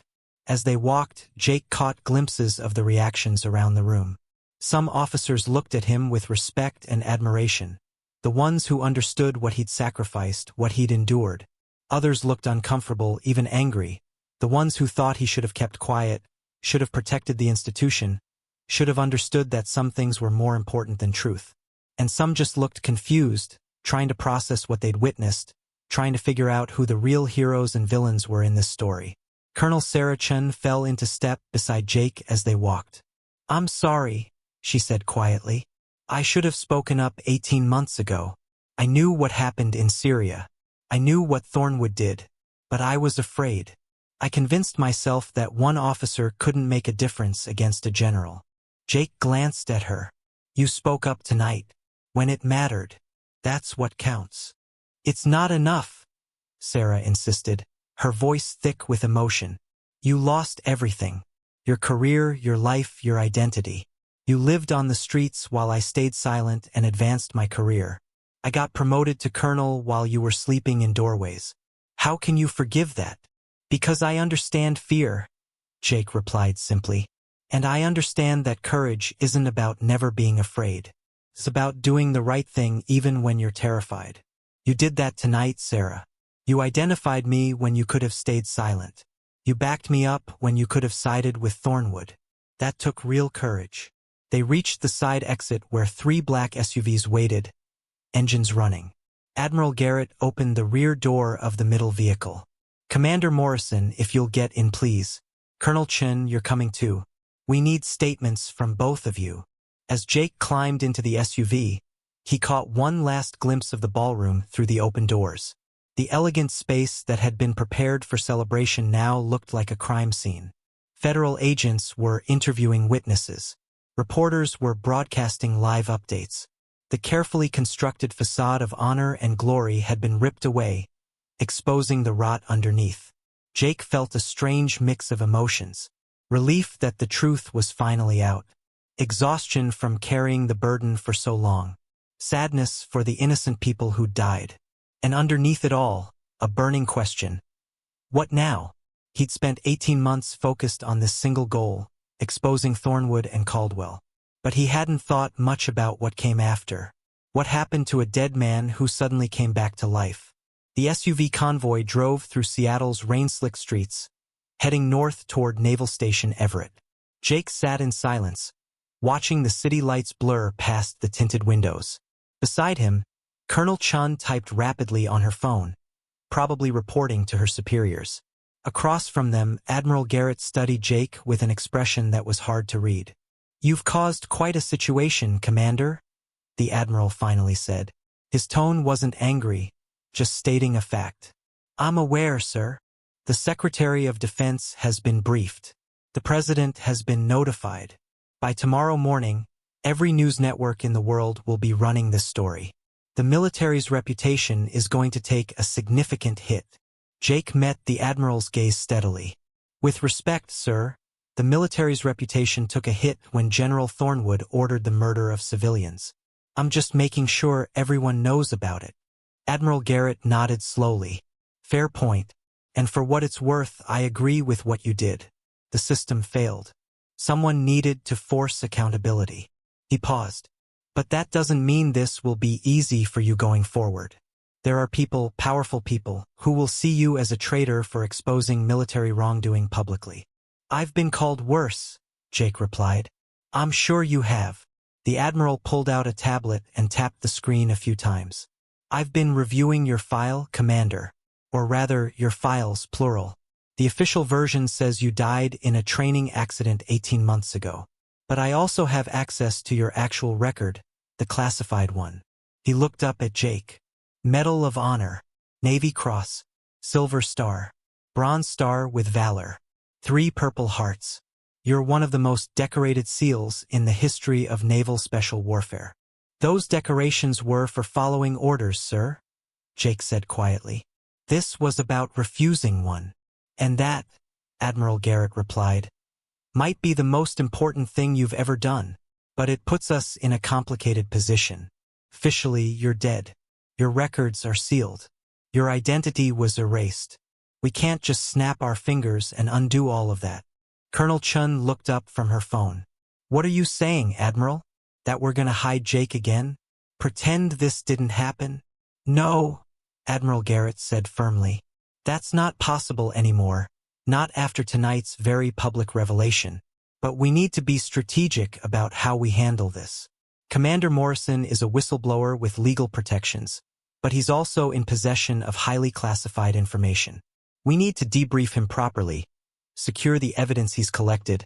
As they walked, Jake caught glimpses of the reactions around the room. Some officers looked at him with respect and admiration, the ones who understood what he'd sacrificed, what he'd endured. Others looked uncomfortable, even angry, the ones who thought he should have kept quiet, should have protected the institution, should have understood that some things were more important than truth. And some just looked confused, trying to process what they'd witnessed, trying to figure out who the real heroes and villains were in this story. Colonel Sarah Chen fell into step beside Jake as they walked. "I'm sorry," she said quietly. "I should have spoken up 18 months ago. I knew what happened in Syria. I knew what Thornwood did. But I was afraid. I convinced myself that one officer couldn't make a difference against a general." Jake glanced at her. "You spoke up tonight. When it mattered. That's what counts." "It's not enough," Sarah insisted, her voice thick with emotion. "You lost everything. Your career, your life, your identity. You lived on the streets while I stayed silent and advanced my career. I got promoted to colonel while you were sleeping in doorways. How can you forgive that?" "Because I understand fear," Jake replied simply. "And I understand that courage isn't about never being afraid. It's about doing the right thing even when you're terrified. You did that tonight, Sarah. You identified me when you could have stayed silent. You backed me up when you could have sided with Thornwood. That took real courage." They reached the side exit where 3 black SUVs waited, engines running. Admiral Garrett opened the rear door of the middle vehicle. "Commander Morrison, if you'll get in, please. Colonel Chen, you're coming too. We need statements from both of you." As Jake climbed into the SUV, he caught one last glimpse of the ballroom through the open doors. The elegant space that had been prepared for celebration now looked like a crime scene. Federal agents were interviewing witnesses. Reporters were broadcasting live updates. The carefully constructed facade of honor and glory had been ripped away, exposing the rot underneath. Jake felt a strange mix of emotions. Relief that the truth was finally out. Exhaustion from carrying the burden for so long. Sadness for the innocent people who died. And underneath it all, a burning question. What now? He'd spent 18 months focused on this single goal, exposing Thornwood and Caldwell. But he hadn't thought much about what came after. What happened to a dead man who suddenly came back to life? The SUV convoy drove through Seattle's rain-slicked streets, heading north toward Naval Station Everett. Jake sat in silence, watching the city lights blur past the tinted windows. Beside him, Colonel Chun typed rapidly on her phone, probably reporting to her superiors. Across from them, Admiral Garrett studied Jake with an expression that was hard to read. "You've caused quite a situation, Commander," the Admiral finally said. His tone wasn't angry, just stating a fact. "I'm aware, sir. The Secretary of Defense has been briefed. The President has been notified. By tomorrow morning, every news network in the world will be running this story. The military's reputation is going to take a significant hit." Jake met the Admiral's gaze steadily. "With respect, sir, the military's reputation took a hit when General Thornwood ordered the murder of civilians. I'm just making sure everyone knows about it." Admiral Garrett nodded slowly. "Fair point. And for what it's worth, I agree with what you did. The system failed. Someone needed to force accountability." He paused. "But that doesn't mean this will be easy for you going forward. There are people, powerful people, who will see you as a traitor for exposing military wrongdoing publicly." "I've been called worse," Jake replied. "I'm sure you have." The Admiral pulled out a tablet and tapped the screen a few times. "I've been reviewing your file, Commander. Or rather, your files, plural. The official version says you died in a training accident 18 months ago. But I also have access to your actual record, the classified one." He looked up at Jake. "Medal of Honor, Navy Cross, Silver Star, Bronze Star with Valor, 3 Purple Hearts. You're one of the most decorated SEALs in the history of naval special warfare." "Those decorations were for following orders, sir," Jake said quietly. "This was about refusing one. And that," Admiral Garrett replied, "might be the most important thing you've ever done. But it puts us in a complicated position. Officially, you're dead. Your records are sealed. Your identity was erased. We can't just snap our fingers and undo all of that." Colonel Chun looked up from her phone. "What are you saying, Admiral? That we're gonna hide Jake again? Pretend this didn't happen?" "No," Admiral Garrett said firmly. "That's not possible anymore, not after tonight's very public revelation. But we need to be strategic about how we handle this. Commander Morrison is a whistleblower with legal protections, but he's also in possession of highly classified information. We need to debrief him properly, secure the evidence he's collected,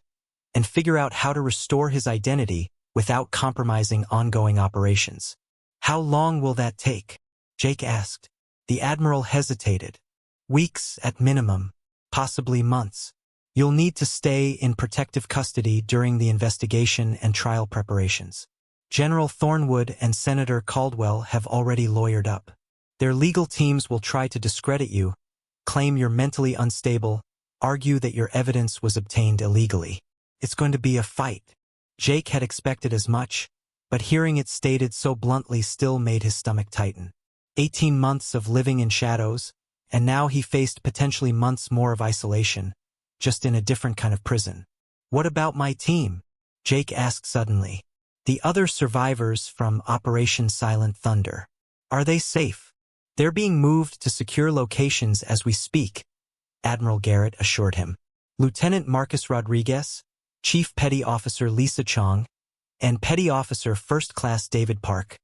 and figure out how to restore his identity without compromising ongoing operations." "How long will that take?" Jake asked. The Admiral hesitated. "Weeks at minimum, possibly months. You'll need to stay in protective custody during the investigation and trial preparations. General Thornwood and Senator Caldwell have already lawyered up. Their legal teams will try to discredit you, claim you're mentally unstable, argue that your evidence was obtained illegally. It's going to be a fight." Jake had expected as much, but hearing it stated so bluntly still made his stomach tighten. 18 months of living in shadows, and now he faced potentially months more of isolation, just in a different kind of prison. "What about my team?" Jake asked suddenly. "The other survivors from Operation Silent Thunder. Are they safe?" "They're being moved to secure locations as we speak," Admiral Garrett assured him. "Lieutenant Marcus Rodriguez, Chief Petty Officer Lisa Chong, and Petty Officer First Class David Park.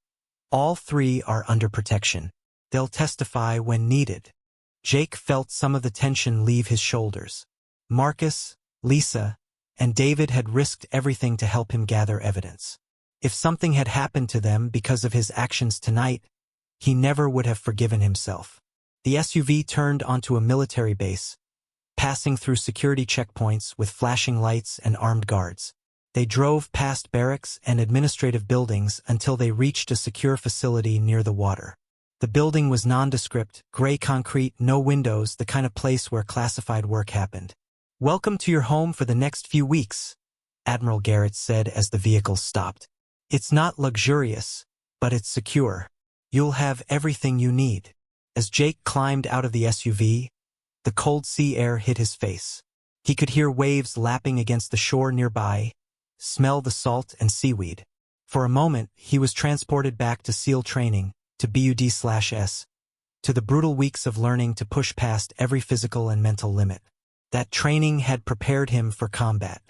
All 3 are under protection. They'll testify when needed." Jake felt some of the tension leave his shoulders. Marcus, Lisa, and David had risked everything to help him gather evidence. If something had happened to them because of his actions tonight, he never would have forgiven himself. The SUV turned onto a military base, passing through security checkpoints with flashing lights and armed guards. They drove past barracks and administrative buildings until they reached a secure facility near the water. The building was nondescript, gray concrete, no windows, the kind of place where classified work happened. "Welcome to your home for the next few weeks," Admiral Garrett said as the vehicle stopped. "It's not luxurious, but it's secure. You'll have everything you need." As Jake climbed out of the SUV, the cold sea air hit his face. He could hear waves lapping against the shore nearby, smell the salt and seaweed. For a moment, he was transported back to SEAL training, to BUD/S, to the brutal weeks of learning to push past every physical and mental limit. That training had prepared him for combat.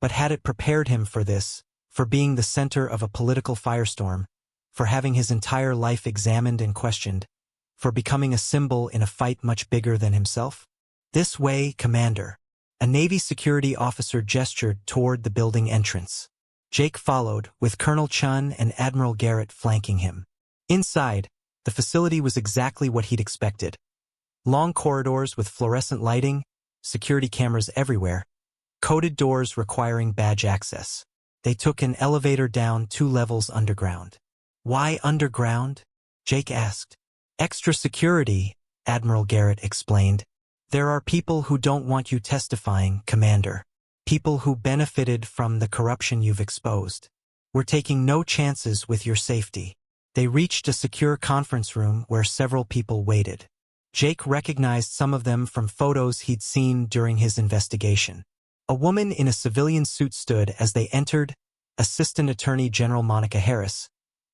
But had it prepared him for this, for being the center of a political firestorm, for having his entire life examined and questioned, for becoming a symbol in a fight much bigger than himself? This way, Commander. A Navy security officer gestured toward the building entrance. Jake followed, with Colonel Chun and Admiral Garrett flanking him. Inside, the facility was exactly what he'd expected. Long corridors with fluorescent lighting, security cameras everywhere, coded doors requiring badge access. They took an elevator down 2 levels underground. Why underground? Jake asked. Extra security, Admiral Garrett explained. There are people who don't want you testifying, Commander. People who benefited from the corruption you've exposed. We're taking no chances with your safety. They reached a secure conference room where several people waited. Jake recognized some of them from photos he'd seen during his investigation. A woman in a civilian suit stood as they entered, Assistant Attorney General Monica Harris,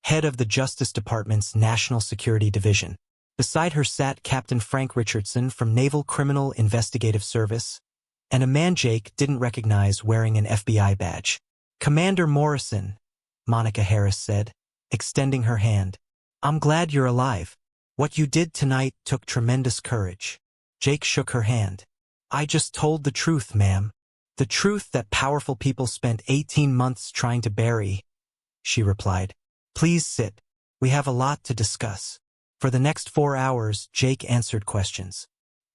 head of the Justice Department's National Security Division. Beside her sat Captain Frank Richardson from Naval Criminal Investigative Service, and a man Jake didn't recognize wearing an FBI badge. Commander Morrison, Monica Harris said, extending her hand. I'm glad you're alive. What you did tonight took tremendous courage. Jake shook her hand. I just told the truth, ma'am. The truth that powerful people spent 18 months trying to bury, she replied. Please sit. We have a lot to discuss. For the next 4 hours, Jake answered questions.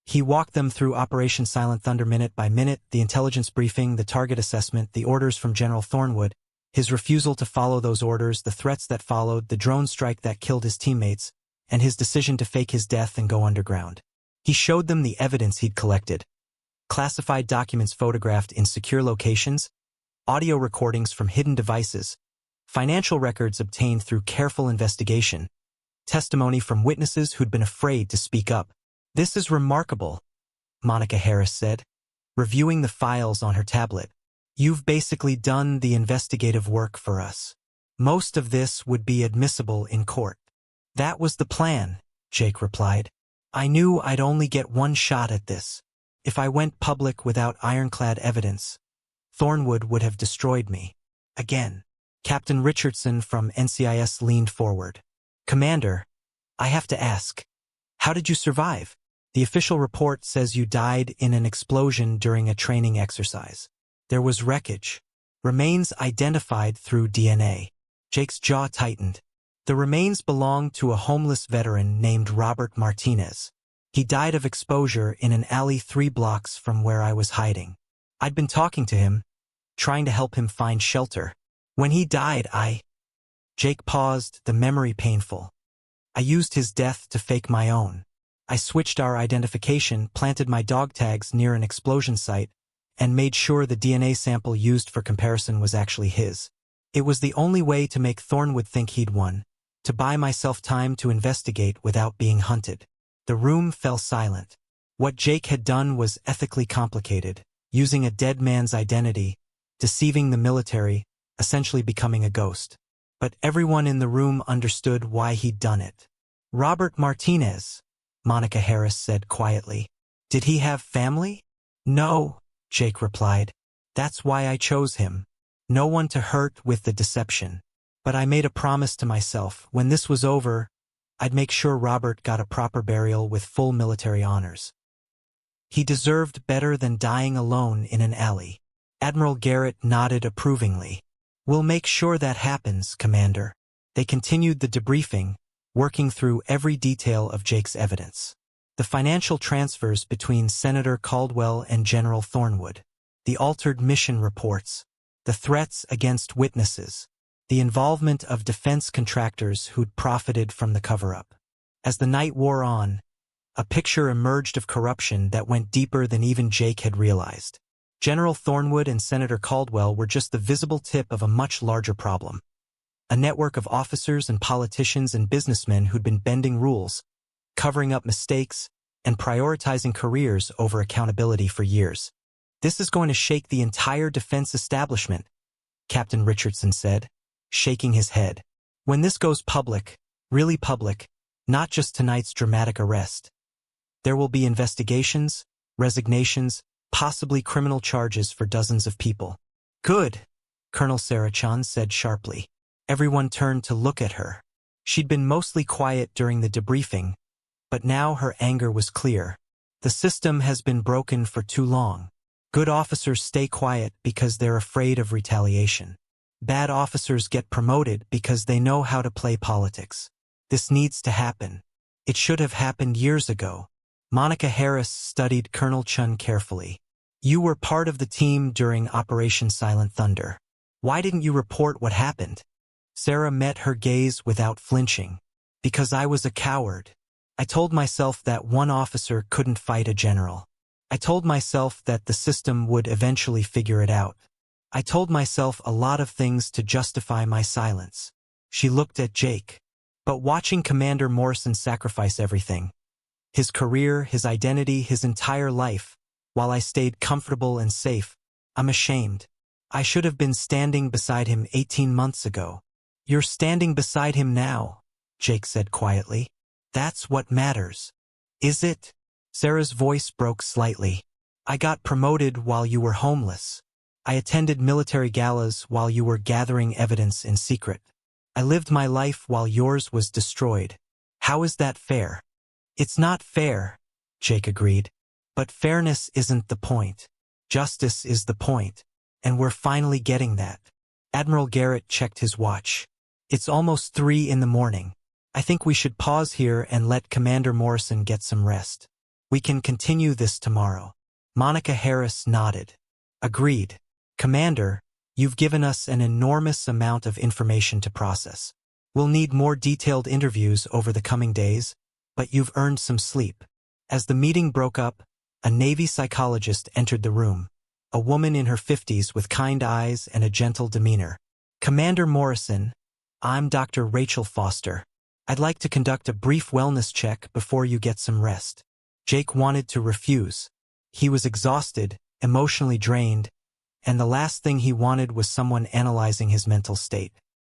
He walked them through Operation Silent Thunder minute by minute, the intelligence briefing, the target assessment, the orders from General Thornwood, his refusal to follow those orders, the threats that followed, the drone strike that killed his teammates, and his decision to fake his death and go underground. He showed them the evidence he'd collected. Classified documents photographed in secure locations, audio recordings from hidden devices, financial records obtained through careful investigation, testimony from witnesses who'd been afraid to speak up. This is remarkable, Monica Harris said, reviewing the files on her tablet. You've basically done the investigative work for us. Most of this would be admissible in court. That was the plan, Jake replied. I knew I'd only get one shot at this. If I went public without ironclad evidence, Thornwood would have destroyed me. Again. Captain Richardson from NCIS leaned forward. Commander, I have to ask, how did you survive? The official report says you died in an explosion during a training exercise. There was wreckage. Remains identified through DNA. Jake's jaw tightened. The remains belonged to a homeless veteran named Robert Martinez. He died of exposure in an alley 3 blocks from where I was hiding. I'd been talking to him, trying to help him find shelter. When he died, Jake paused, the memory painful. I used his death to fake my own. I switched our identification, planted my dog tags near an explosion site, and made sure the DNA sample used for comparison was actually his. It was the only way to make Thornwood think he'd won, to buy myself time to investigate without being hunted. The room fell silent. What Jake had done was ethically complicated, using a dead man's identity, deceiving the military, essentially becoming a ghost. But everyone in the room understood why he'd done it. Robert Martinez, Monica Harris said quietly. Did he have family? No, Jake replied. That's why I chose him. No one to hurt with the deception. But I made a promise to myself, when this was over, I'd make sure Robert got a proper burial with full military honors. He deserved better than dying alone in an alley. Admiral Garrett nodded approvingly. We'll make sure that happens, Commander. They continued the debriefing, working through every detail of Jake's evidence. The financial transfers between Senator Caldwell and General Thornwood, the altered mission reports, the threats against witnesses, the involvement of defense contractors who'd profited from the cover-up. As the night wore on, a picture emerged of corruption that went deeper than even Jake had realized. General Thornwood and Senator Caldwell were just the visible tip of a much larger problem. A network of officers and politicians and businessmen who'd been bending rules, covering up mistakes, and prioritizing careers over accountability for years. This is going to shake the entire defense establishment, Captain Richardson said, shaking his head. When this goes public, really public, not just tonight's dramatic arrest, there will be investigations, resignations, possibly criminal charges for dozens of people. Good, Colonel Sarachan said sharply. Everyone turned to look at her. She'd been mostly quiet during the debriefing, but now her anger was clear. The system has been broken for too long. Good officers stay quiet because they're afraid of retaliation. Bad officers get promoted because they know how to play politics. This needs to happen. It should have happened years ago. Monica Harris studied Colonel Chun carefully. You were part of the team during Operation Silent Thunder. Why didn't you report what happened? Sarah met her gaze without flinching. Because I was a coward. I told myself that one officer couldn't fight a general. I told myself that the system would eventually figure it out. I told myself a lot of things to justify my silence. She looked at Jake. But watching Commander Morrison sacrifice everything, his career, his identity, his entire life, while I stayed comfortable and safe, I'm ashamed. I should have been standing beside him 18 months ago. You're standing beside him now, Jake said quietly. That's what matters. Is it? Sarah's voice broke slightly. I got promoted while you were homeless. I attended military galas while you were gathering evidence in secret. I lived my life while yours was destroyed. How is that fair? It's not fair, Jake agreed. But fairness isn't the point. Justice is the point. And we're finally getting that. Admiral Garrett checked his watch. It's almost 3 in the morning. I think we should pause here and let Commander Morrison get some rest. We can continue this tomorrow. Monica Harris nodded. Agreed. Commander, you've given us an enormous amount of information to process. We'll need more detailed interviews over the coming days, but you've earned some sleep. As the meeting broke up, a Navy psychologist entered the room, a woman in her 50s with kind eyes and a gentle demeanor. Commander Morrison, I'm Dr. Rachel Foster. I'd like to conduct a brief wellness check before you get some rest. Jake wanted to refuse. He was exhausted, emotionally drained, and the last thing he wanted was someone analyzing his mental state.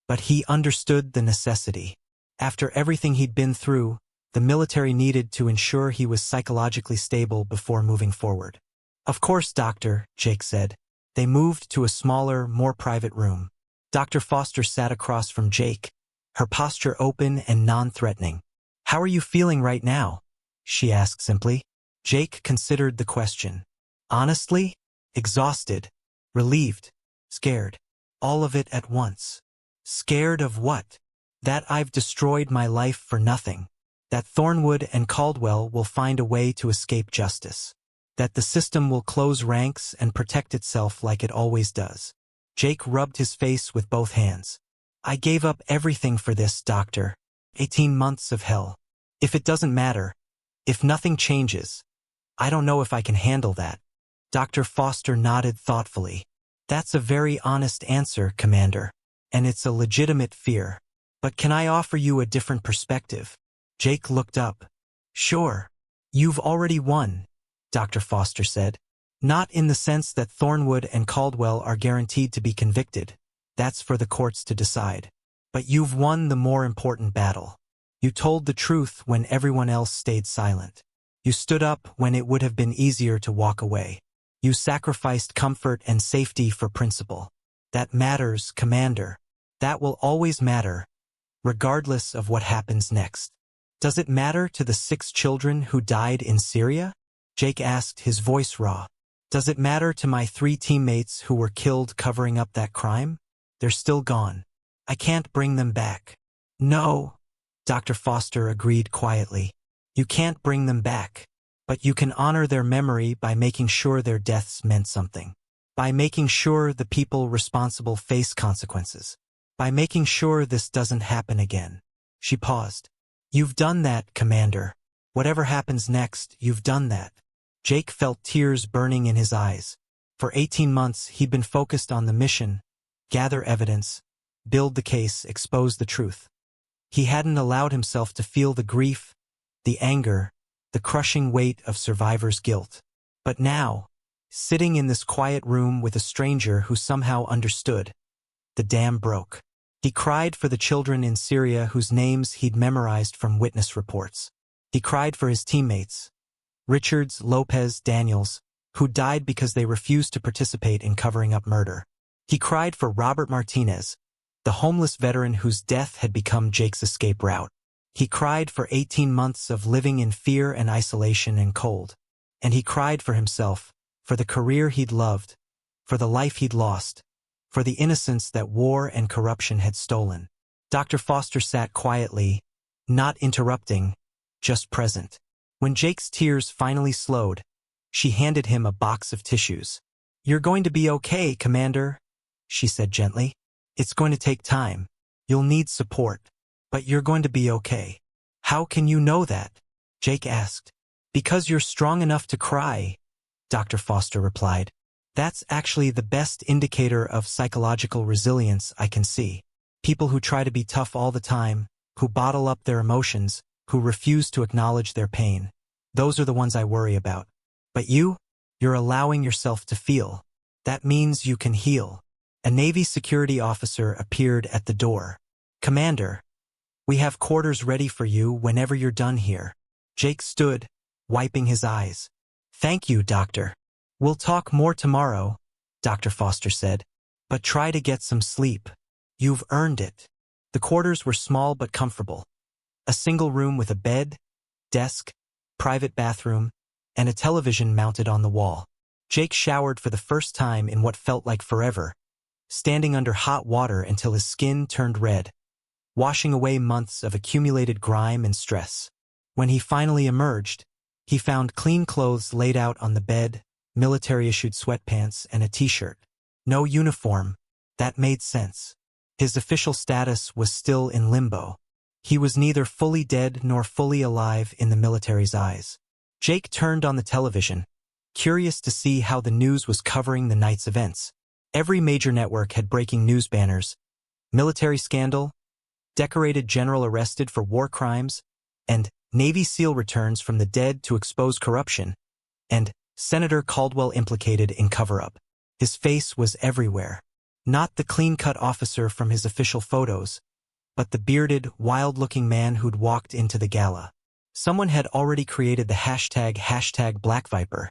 But he understood the necessity. After everything he'd been through, the military needed to ensure he was psychologically stable before moving forward. Of course, Doctor, Jake said. They moved to a smaller, more private room. Dr. Foster sat across from Jake, her posture open and non-threatening. How are you feeling right now? She asked simply. Jake considered the question. Honestly? Exhausted. Relieved. Scared. All of it at once. Scared of what? That I've destroyed my life for nothing. That Thornwood and Caldwell will find a way to escape justice. That the system will close ranks and protect itself like it always does. Jake rubbed his face with both hands. I gave up everything for this, Doctor. 18 months of hell. If it doesn't matter, if nothing changes, I don't know if I can handle that. Dr. Foster nodded thoughtfully. That's a very honest answer, Commander. And it's a legitimate fear. But can I offer you a different perspective? Jake looked up. Sure. You've already won, Dr. Foster said. Not in the sense that Thornwood and Caldwell are guaranteed to be convicted. That's for the courts to decide. But you've won the more important battle. You told the truth when everyone else stayed silent. You stood up when it would have been easier to walk away. You sacrificed comfort and safety for principle. That matters, Commander. That will always matter, regardless of what happens next. Does it matter to the 6 children who died in Syria? Jake asked, his voice raw. Does it matter to my 3 teammates who were killed covering up that crime? They're still gone. I can't bring them back. No, Dr. Foster agreed quietly. You can't bring them back. But you can honor their memory by making sure their deaths meant something. By making sure the people responsible face consequences. By making sure this doesn't happen again. She paused. You've done that, Commander. Whatever happens next, you've done that. Jake felt tears burning in his eyes. For 18 months, he'd been focused on the mission, gather evidence, build the case, expose the truth. He hadn't allowed himself to feel the grief, the anger, the crushing weight of survivors' guilt. But now, sitting in this quiet room with a stranger who somehow understood. The dam broke. He cried for the children in Syria whose names he'd memorized from witness reports. He cried for his teammates, Richards, Lopez, Daniels, who died because they refused to participate in covering up murder. He cried for Robert Martinez, the homeless veteran whose death had become Jake's escape route. He cried for 18 months of living in fear and isolation and cold. And he cried for himself, for the career he'd loved, for the life he'd lost, for the innocence that war and corruption had stolen. Dr. Foster sat quietly, not interrupting, just present. When Jake's tears finally slowed, she handed him a box of tissues. "You're going to be okay, Commander," she said gently. "It's going to take time. You'll need support. But you're going to be okay." "How can you know that?" Jake asked. "Because you're strong enough to cry," Dr. Foster replied. "That's actually the best indicator of psychological resilience I can see. People who try to be tough all the time, who bottle up their emotions, who refuse to acknowledge their pain. Those are the ones I worry about. But you're allowing yourself to feel. That means you can heal." A Navy security officer appeared at the door. "Commander, we have quarters ready for you whenever you're done here." Jake stood, wiping his eyes. "Thank you, Doctor. We'll talk more tomorrow," Dr. Foster said. "But try to get some sleep. You've earned it." The quarters were small but comfortable. A single room with a bed, desk, private bathroom, and a television mounted on the wall. Jake showered for the first time in what felt like forever, standing under hot water until his skin turned red, washing away months of accumulated grime and stress. When he finally emerged, he found clean clothes laid out on the bed, military-issued sweatpants, and a t-shirt. No uniform. That made sense. His official status was still in limbo. He was neither fully dead nor fully alive in the military's eyes. Jake turned on the television, curious to see how the news was covering the night's events. Every major network had breaking news banners: military scandal, decorated general arrested for war crimes, and Navy SEAL returns from the dead to expose corruption, and Senator Caldwell implicated in cover-up. His face was everywhere. Not the clean-cut officer from his official photos, but the bearded, wild-looking man who'd walked into the gala. Someone had already created the hashtag #BlackViper,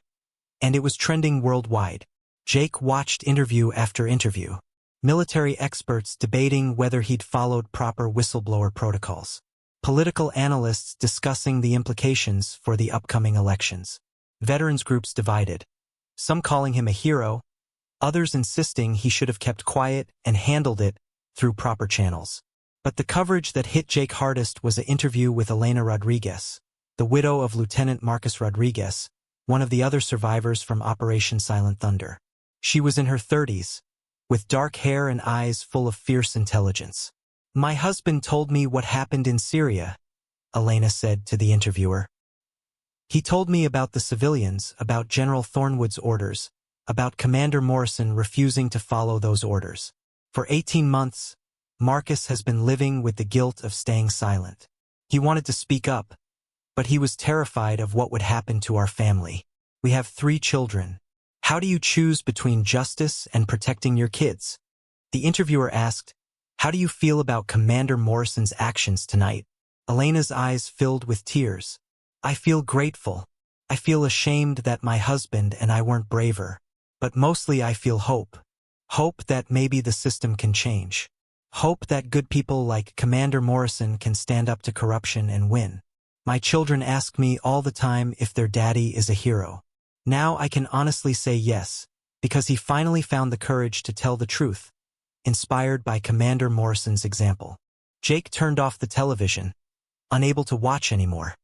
and it was trending worldwide. Jake watched interview after interview, military experts debating whether he'd followed proper whistleblower protocols, political analysts discussing the implications for the upcoming elections, veterans groups divided, some calling him a hero, others insisting he should have kept quiet and handled it through proper channels. But the coverage that hit Jake hardest was an interview with Elena Rodriguez, the widow of Lieutenant Marcus Rodriguez, one of the other survivors from Operation Silent Thunder. She was in her 30s, with dark hair and eyes full of fierce intelligence. "My husband told me what happened in Syria," Elena said to the interviewer. "He told me about the civilians, about General Thornwood's orders, about Commander Morrison refusing to follow those orders. For 18 months, Marcus has been living with the guilt of staying silent. He wanted to speak up, but he was terrified of what would happen to our family. We have 3 children. How do you choose between justice and protecting your kids?" The interviewer asked, "How do you feel about Commander Morrison's actions tonight?" Elena's eyes filled with tears. "I feel grateful. I feel ashamed that my husband and I weren't braver. But mostly I feel hope. Hope that maybe the system can change. Hope that good people like Commander Morrison can stand up to corruption and win. My children ask me all the time if their daddy is a hero. Now I can honestly say yes, because he finally found the courage to tell the truth, inspired by Commander Morrison's example." Jake turned off the television, unable to watch anymore.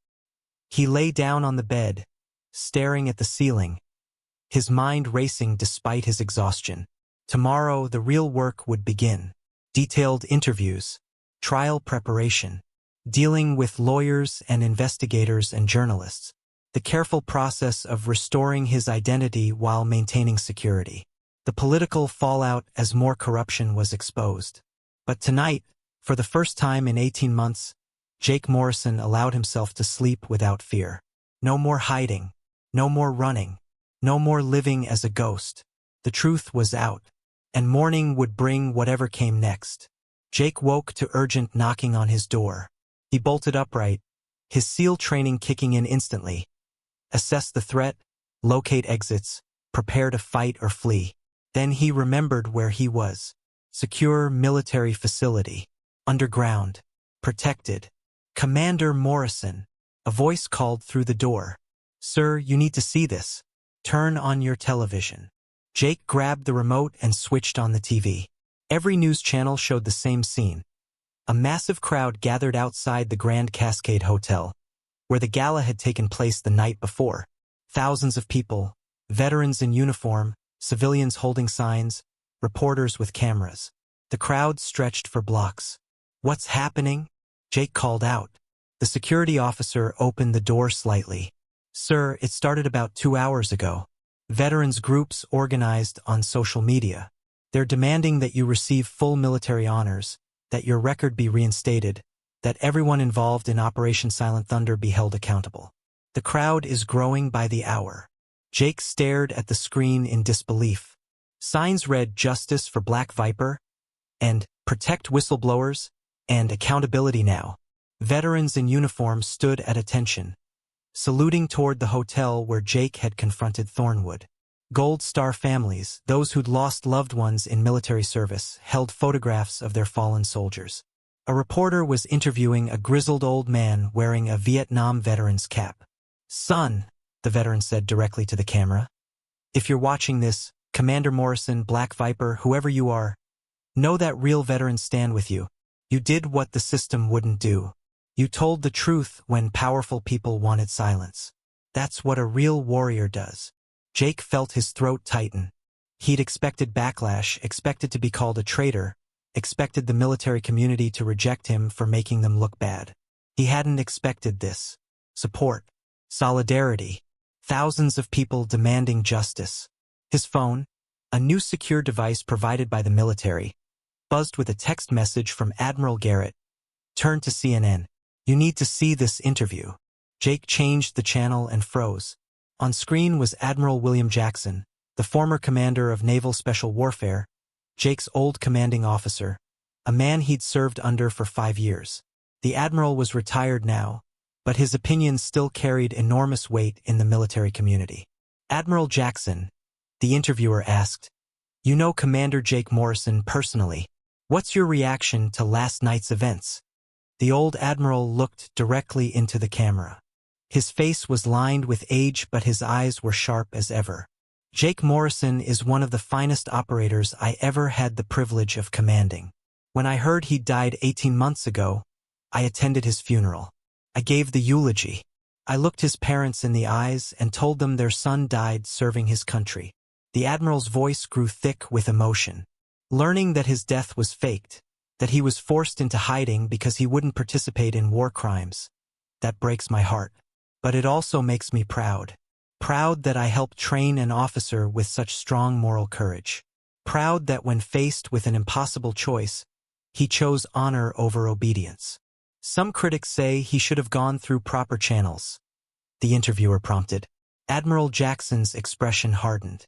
He lay down on the bed, staring at the ceiling, his mind racing despite his exhaustion. Tomorrow the real work would begin. Detailed interviews, trial preparation, dealing with lawyers and investigators and journalists, the careful process of restoring his identity while maintaining security, the political fallout as more corruption was exposed. But tonight, for the first time in 18 months, Jake Morrison allowed himself to sleep without fear. No more hiding, no more running, No more living as a ghost. The truth was out, and morning would bring whatever came next. Jake woke to urgent knocking on his door. He bolted upright, his SEAL training kicking in instantly. Assess the threat, locate exits, prepare to fight or flee. Then he remembered where he was. Secure military facility. Underground. Protected. Commander Morrison. A voice called through the door. Sir, you need to see this. Turn on your television. Jake grabbed the remote and switched on the TV. Every news channel showed the same scene. A massive crowd gathered outside the Grand Cascade Hotel, where the gala had taken place the night before. Thousands of people, veterans in uniform, civilians holding signs, reporters with cameras. The crowd stretched for blocks. What's happening? Jake called out. The security officer opened the door slightly. Sir, it started about 2 hours ago. Veterans groups organized on social media. They're demanding that you receive full military honors, that your record be reinstated, that everyone involved in Operation Silent Thunder be held accountable. The crowd is growing by the hour. Jake stared at the screen in disbelief. Signs read Justice for Black Viper, and Protect Whistleblowers, and Accountability Now. Veterans in uniform stood at attention, saluting toward the hotel where Jake had confronted Thornwood. Gold Star families, those who'd lost loved ones in military service, held photographs of their fallen soldiers. A reporter was interviewing a grizzled old man wearing a Vietnam veteran's cap. Son, the veteran said directly to the camera, if you're watching this, Commander Morrison, Black Viper, whoever you are, know that real veterans stand with you. You did what the system wouldn't do. You told the truth when powerful people wanted silence. That's what a real warrior does. Jake felt his throat tighten. He'd expected backlash, expected to be called a traitor, expected the military community to reject him for making them look bad. He hadn't expected this. Support. Solidarity. Thousands of people demanding justice. His phone, a new secure device provided by the military, buzzed with a text message from Admiral Garrett. Turned to CNN. You need to see this interview. Jake changed the channel and froze. On screen was Admiral William Jackson, the former commander of Naval Special Warfare, Jake's old commanding officer, a man he'd served under for 5 years. The admiral was retired now, but his opinions still carried enormous weight in the military community. Admiral Jackson, the interviewer asked, you know Commander Jake Morrison personally. What's your reaction to last night's events? The old admiral looked directly into the camera. His face was lined with age, but his eyes were sharp as ever. Jake Morrison is one of the finest operators I ever had the privilege of commanding. When I heard he died 18 months ago, I attended his funeral. I gave the eulogy. I looked his parents in the eyes and told them their son died serving his country. The admiral's voice grew thick with emotion. Learning that his death was faked, that he was forced into hiding because he wouldn't participate in war crimes, that breaks my heart. But it also makes me proud. Proud that I helped train an officer with such strong moral courage. Proud that when faced with an impossible choice, he chose honor over obedience. Some critics say he should have gone through proper channels. The interviewer prompted. Admiral Jackson's expression hardened.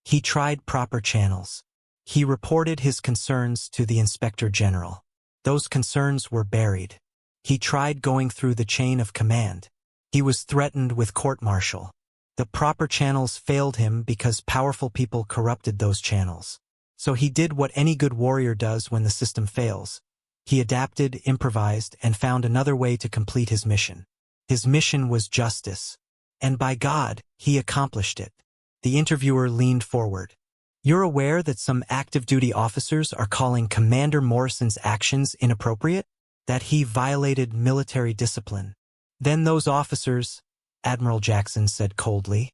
He tried proper channels. He reported his concerns to the Inspector General. Those concerns were buried. He tried going through the chain of command. He was threatened with court-martial. The proper channels failed him because powerful people corrupted those channels. So he did what any good warrior does when the system fails. He adapted, improvised, and found another way to complete his mission. His mission was justice. And by God, he accomplished it. The interviewer leaned forward. You're aware that some active-duty officers are calling Commander Morrison's actions inappropriate? That he violated military discipline? Then those officers, Admiral Jackson said coldly,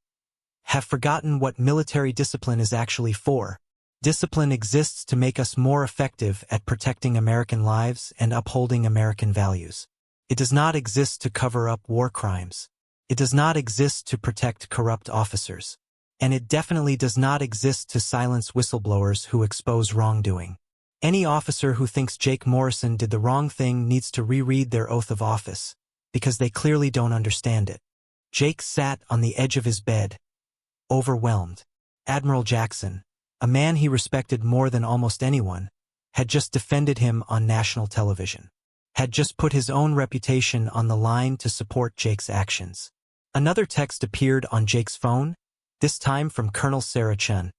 have forgotten what military discipline is actually for. Discipline exists to make us more effective at protecting American lives and upholding American values. It does not exist to cover up war crimes. It does not exist to protect corrupt officers. And it definitely does not exist to silence whistleblowers who expose wrongdoing. Any officer who thinks Jake Morrison did the wrong thing needs to reread their oath of office, because they clearly don't understand it. Jake sat on the edge of his bed, overwhelmed. Admiral Jackson, a man he respected more than almost anyone, had just defended him on national television, had just put his own reputation on the line to support Jake's actions. Another text appeared on Jake's phone, this time from Colonel Sarah Chun.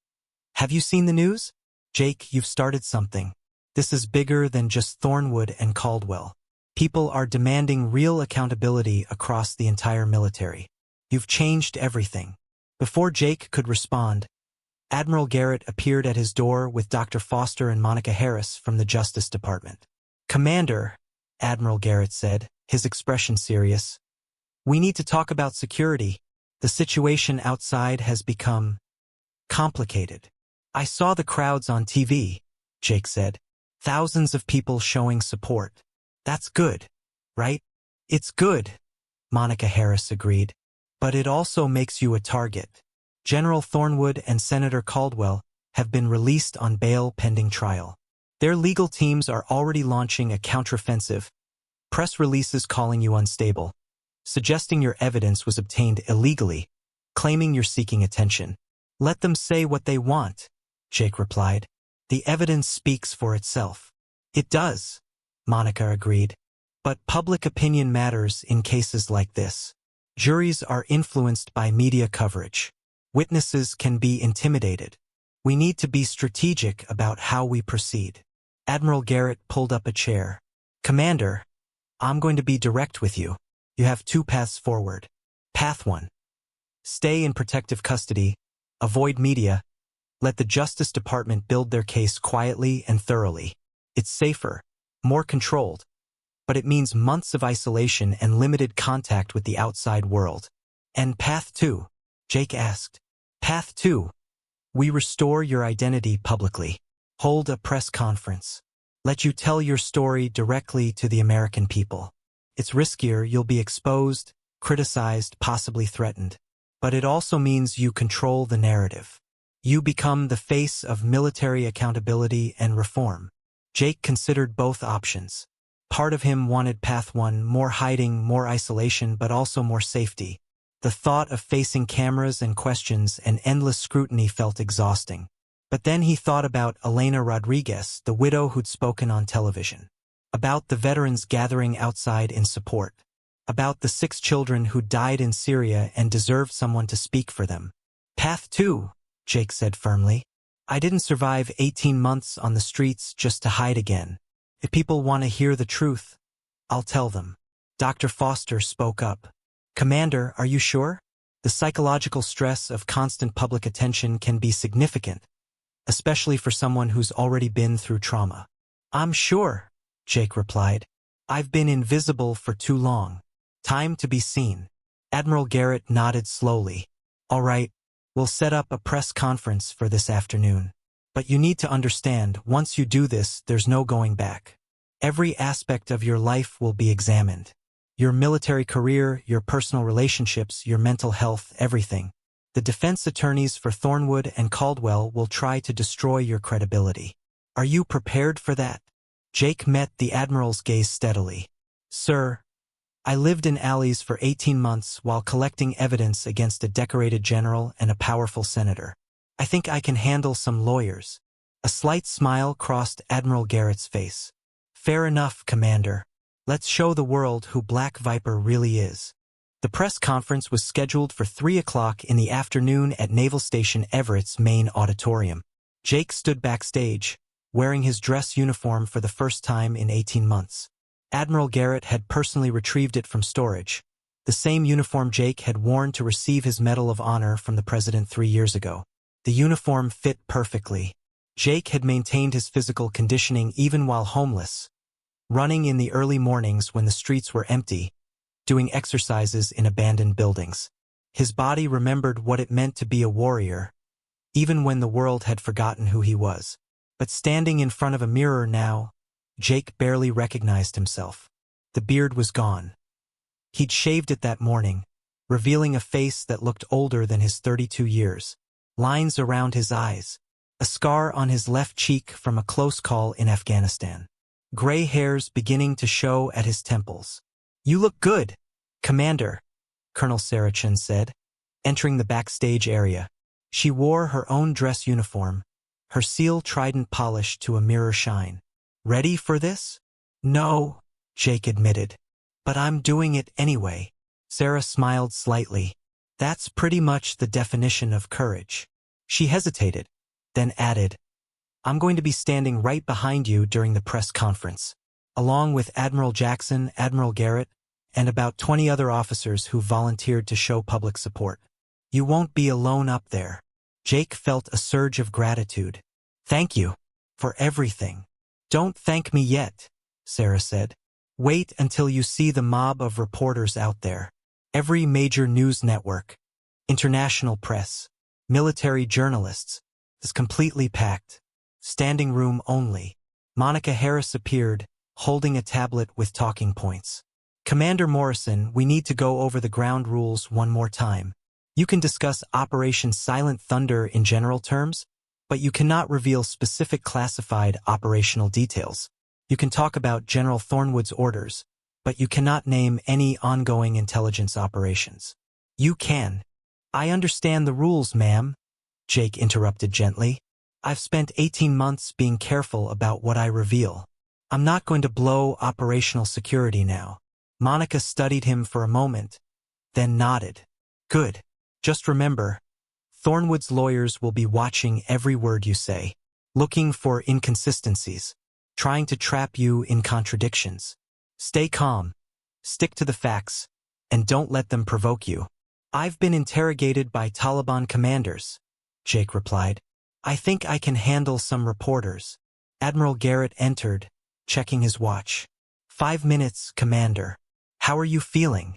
"Have you seen the news? Jake, you've started something. This is bigger than just Thornwood and Caldwell. People are demanding real accountability across the entire military. You've changed everything." Before Jake could respond, Admiral Garrett appeared at his door with Dr. Foster and Monica Harris from the Justice Department. "Commander," Admiral Garrett said, his expression serious, "we need to talk about security. The situation outside has become complicated." "I saw the crowds on TV," Jake said. "Thousands of people showing support. That's good, right?" "It's good," Monica Harris agreed. "But it also makes you a target. General Thornwood and Senator Caldwell have been released on bail pending trial. Their legal teams are already launching a counteroffensive, press releases calling you unstable, suggesting your evidence was obtained illegally, claiming you're seeking attention. Let them say what they want," Jake replied. "The evidence speaks for itself." "It does," Monica agreed. "But public opinion matters in cases like this. Juries are influenced by media coverage. Witnesses can be intimidated. We need to be strategic about how we proceed." Admiral Garrett pulled up a chair. "Commander, I'm going to be direct with you. You have two paths forward. Path 1. Stay in protective custody, avoid media, let the Justice Department build their case quietly and thoroughly. It's safer, more controlled, but it means months of isolation and limited contact with the outside world." "And Path 2? Jake asked. "Path 2. We restore your identity publicly. Hold a press conference. Let you tell your story directly to the American people. It's riskier, you'll be exposed, criticized, possibly threatened. But it also means you control the narrative. You become the face of military accountability and reform." Jake considered both options. Part of him wanted Path 1, more hiding, more isolation, but also more safety. The thought of facing cameras and questions and endless scrutiny felt exhausting. But then he thought about Elena Rodriguez, the widow who'd spoken on television. About the veterans gathering outside in support. About the 6 children who died in Syria and deserved someone to speak for them. "Path 2, Jake said firmly. "I didn't survive 18 months on the streets just to hide again. If people want to hear the truth, I'll tell them." Dr. Foster spoke up. "Commander, are you sure? The psychological stress of constant public attention can be significant, especially for someone who's already been through trauma." "I'm sure," Jake replied. "I've been invisible for too long. Time to be seen." Admiral Garrett nodded slowly. "All right, we'll set up a press conference for this afternoon. But you need to understand, once you do this, there's no going back. Every aspect of your life will be examined. Your military career, your personal relationships, your mental health, everything. The defense attorneys for Thornwood and Caldwell will try to destroy your credibility. Are you prepared for that?" Jake met the Admiral's gaze steadily. "Sir, I lived in alleys for 18 months while collecting evidence against a decorated general and a powerful senator. I think I can handle some lawyers." A slight smile crossed Admiral Garrett's face. "Fair enough, Commander. Let's show the world who Black Viper really is." The press conference was scheduled for 3 o'clock in the afternoon at Naval Station Everett's main auditorium. Jake stood backstage, wearing his dress uniform for the first time in 18 months. Admiral Garrett had personally retrieved it from storage, the same uniform Jake had worn to receive his Medal of Honor from the President 3 years ago. The uniform fit perfectly. Jake had maintained his physical conditioning even while homeless, running in the early mornings when the streets were empty, doing exercises in abandoned buildings. His body remembered what it meant to be a warrior, even when the world had forgotten who he was. But standing in front of a mirror now, Jake barely recognized himself. The beard was gone. He'd shaved it that morning, revealing a face that looked older than his 32 years. Lines around his eyes, a scar on his left cheek from a close call in Afghanistan. Gray hairs beginning to show at his temples. "You look good, Commander," Colonel Saracen said, entering the backstage area. She wore her own dress uniform, her seal trident polished to a mirror shine. Ready for this? No, Jake admitted. But I'm doing it anyway. Sarah smiled slightly. That's pretty much the definition of courage. She hesitated, then added, I'm going to be standing right behind you during the press conference, along with Admiral Jackson, Admiral Garrett, and about 20 other officers who volunteered to show public support. You won't be alone up there. Jake felt a surge of gratitude. Thank you for everything. Don't thank me yet, Sarah said. Wait until you see the mob of reporters out there. Every major news network, international press, military journalists, is completely packed. Standing room only. Monica Harris appeared, holding a tablet with talking points. Commander Morrison, we need to go over the ground rules one more time. You can discuss Operation Silent Thunder in general terms, but you cannot reveal specific classified operational details. You can talk about General Thornwood's orders, but you cannot name any ongoing intelligence operations. You can. I understand the rules, ma'am, Jake interrupted gently. I've spent 18 months being careful about what I reveal. I'm not going to blow operational security now. Monica studied him for a moment, then nodded. Good. Just remember, Thornwood's lawyers will be watching every word you say, looking for inconsistencies, trying to trap you in contradictions. Stay calm, stick to the facts, and don't let them provoke you. I've been interrogated by Taliban commanders, Jake replied. I think I can handle some reporters. Admiral Garrett entered, checking his watch. 5 minutes, Commander. How are you feeling?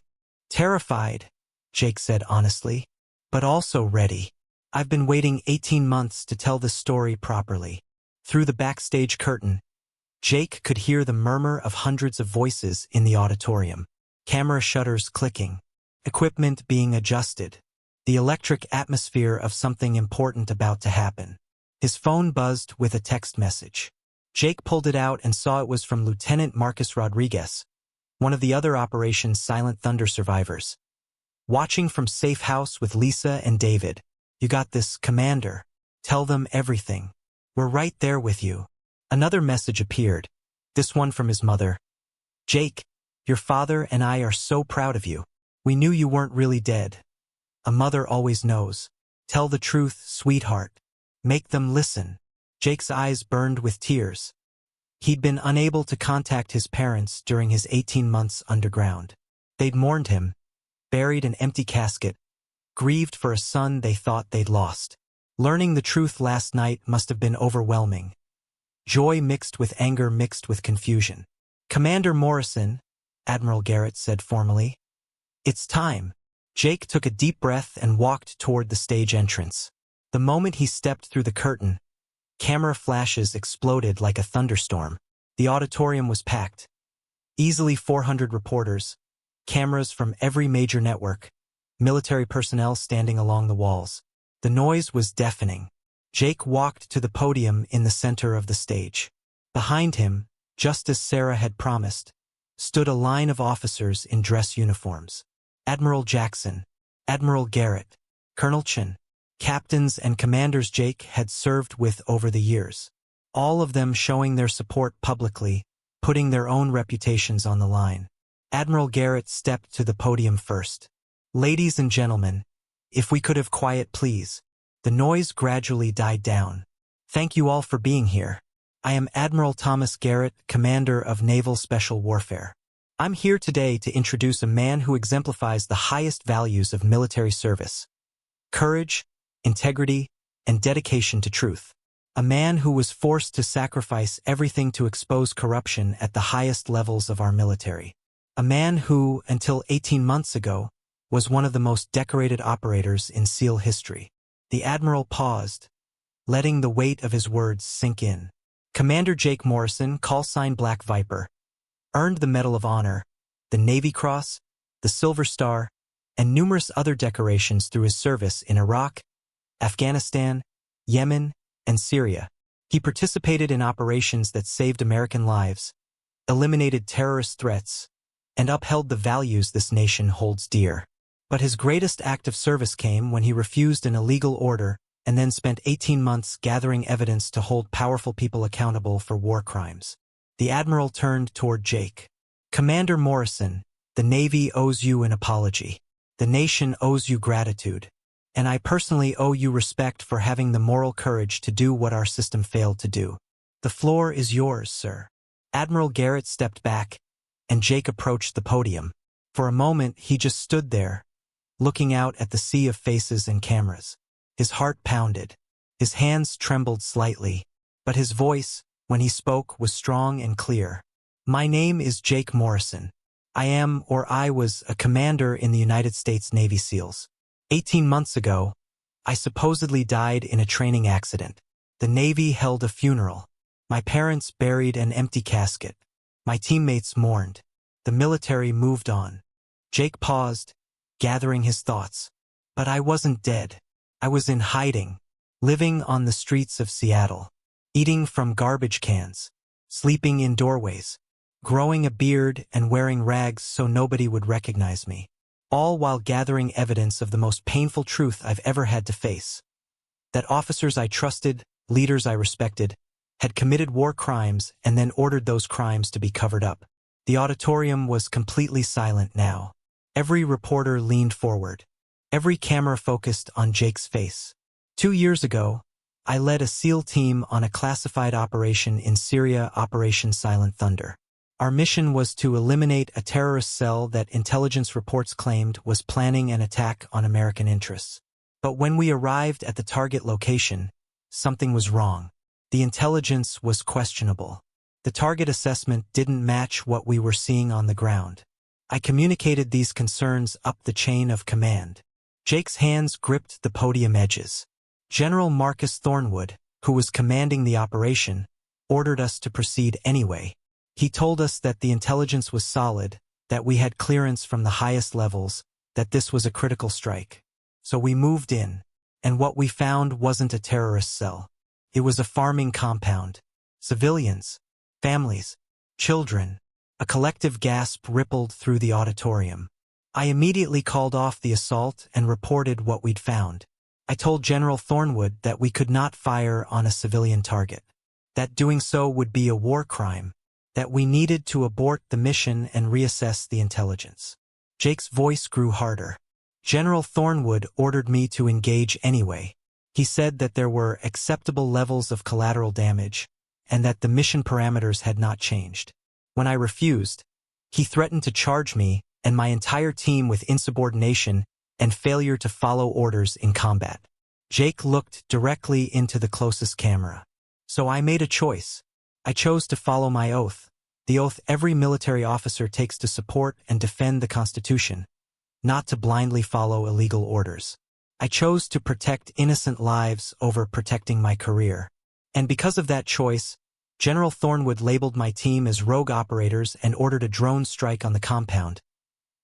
Terrified, Jake said honestly, but also ready. I've been waiting 18 months to tell this story properly. Through the backstage curtain, Jake could hear the murmur of hundreds of voices in the auditorium. Camera shutters clicking, equipment being adjusted, the electric atmosphere of something important about to happen. His phone buzzed with a text message. Jake pulled it out and saw it was from Lieutenant Marcus Rodriguez, one of the other Operation Silent Thunder survivors. Watching from safe house with Lisa and David. You got this, Commander. Tell them everything. We're right there with you. Another message appeared, this one from his mother. Jake, your father and I are so proud of you. We knew you weren't really dead. A mother always knows. Tell the truth, sweetheart. Make them listen. Jake's eyes burned with tears. He'd been unable to contact his parents during his 18 months underground. They'd mourned him, buried an empty casket, grieved for a son they thought they'd lost. Learning the truth last night must have been overwhelming. Joy mixed with anger mixed with confusion. Commander Morrison, Admiral Garrett said formally. It's time. Jake took a deep breath and walked toward the stage entrance. The moment he stepped through the curtain, camera flashes exploded like a thunderstorm. The auditorium was packed. Easily 400 reporters, cameras from every major network, military personnel standing along the walls. The noise was deafening. Jake walked to the podium in the center of the stage. Behind him, just as Sarah had promised, stood a line of officers in dress uniforms. Admiral Jackson, Admiral Garrett, Colonel Chin, captains and commanders Jake had served with over the years. All of them showing their support publicly, putting their own reputations on the line. Admiral Garrett stepped to the podium first. Ladies and gentlemen, if we could have quiet please. The noise gradually died down. Thank you all for being here. I am Admiral Thomas Garrett, Commander of Naval Special Warfare. I'm here today to introduce a man who exemplifies the highest values of military service. Courage, integrity, and dedication to truth. A man who was forced to sacrifice everything to expose corruption at the highest levels of our military. A man who, until 18 months ago, was one of the most decorated operators in SEAL history. The Admiral paused, letting the weight of his words sink in. Commander Jake Morrison, callsign Black Viper, earned the Medal of Honor, the Navy Cross, the Silver Star, and numerous other decorations through his service in Iraq, Afghanistan, Yemen, and Syria. He participated in operations that saved American lives, eliminated terrorist threats, and upheld the values this nation holds dear. But his greatest act of service came when he refused an illegal order and then spent 18 months gathering evidence to hold powerful people accountable for war crimes. The admiral turned toward Jake. "Commander Morrison, the Navy owes you an apology. The nation owes you gratitude. And I personally owe you respect for having the moral courage to do what our system failed to do. The floor is yours, sir." Admiral Garrett stepped back, and Jake approached the podium. For a moment, he just stood there, looking out at the sea of faces and cameras. His heart pounded. His hands trembled slightly, but his voice, when he spoke, was strong and clear. "My name is Jake Morrison. I was a commander in the United States Navy SEALs. 18 months ago, I supposedly died in a training accident. The Navy held a funeral. My parents buried an empty casket. My teammates mourned. The military moved on." Jake paused, gathering his thoughts. "But I wasn't dead. I was in hiding, living on the streets of Seattle, eating from garbage cans, sleeping in doorways, growing a beard and wearing rags so nobody would recognize me, all while gathering evidence of the most painful truth I've ever had to face. That officers I trusted, leaders I respected, had committed war crimes and then ordered those crimes to be covered up." The auditorium was completely silent now. Every reporter leaned forward. Every camera focused on Jake's face. 2 years ago, I led a SEAL team on a classified operation in Syria, Operation Silent Thunder. Our mission was to eliminate a terrorist cell that intelligence reports claimed was planning an attack on American interests. But when we arrived at the target location, something was wrong. The intelligence was questionable. The target assessment didn't match what we were seeing on the ground. I communicated these concerns up the chain of command. Jake's hands gripped the podium edges. General Marcus Thornwood, who was commanding the operation, ordered us to proceed anyway. He told us that the intelligence was solid, that we had clearance from the highest levels, that this was a critical strike. So we moved in, and what we found wasn't a terrorist cell. It was a farming compound. Civilians, families, children. A collective gasp rippled through the auditorium. I immediately called off the assault and reported what we'd found. I told General Thornwood that we could not fire on a civilian target, that doing so would be a war crime, that we needed to abort the mission and reassess the intelligence. Jake's voice grew harder. General Thornwood ordered me to engage anyway. He said that there were acceptable levels of collateral damage and that the mission parameters had not changed. When I refused, he threatened to charge me and my entire team with insubordination and failure to follow orders in combat. Jake looked directly into the closest camera. So I made a choice. I chose to follow my oath, the oath every military officer takes to support and defend the Constitution, not to blindly follow illegal orders. I chose to protect innocent lives over protecting my career. And because of that choice, General Thornwood labeled my team as rogue operators and ordered a drone strike on the compound,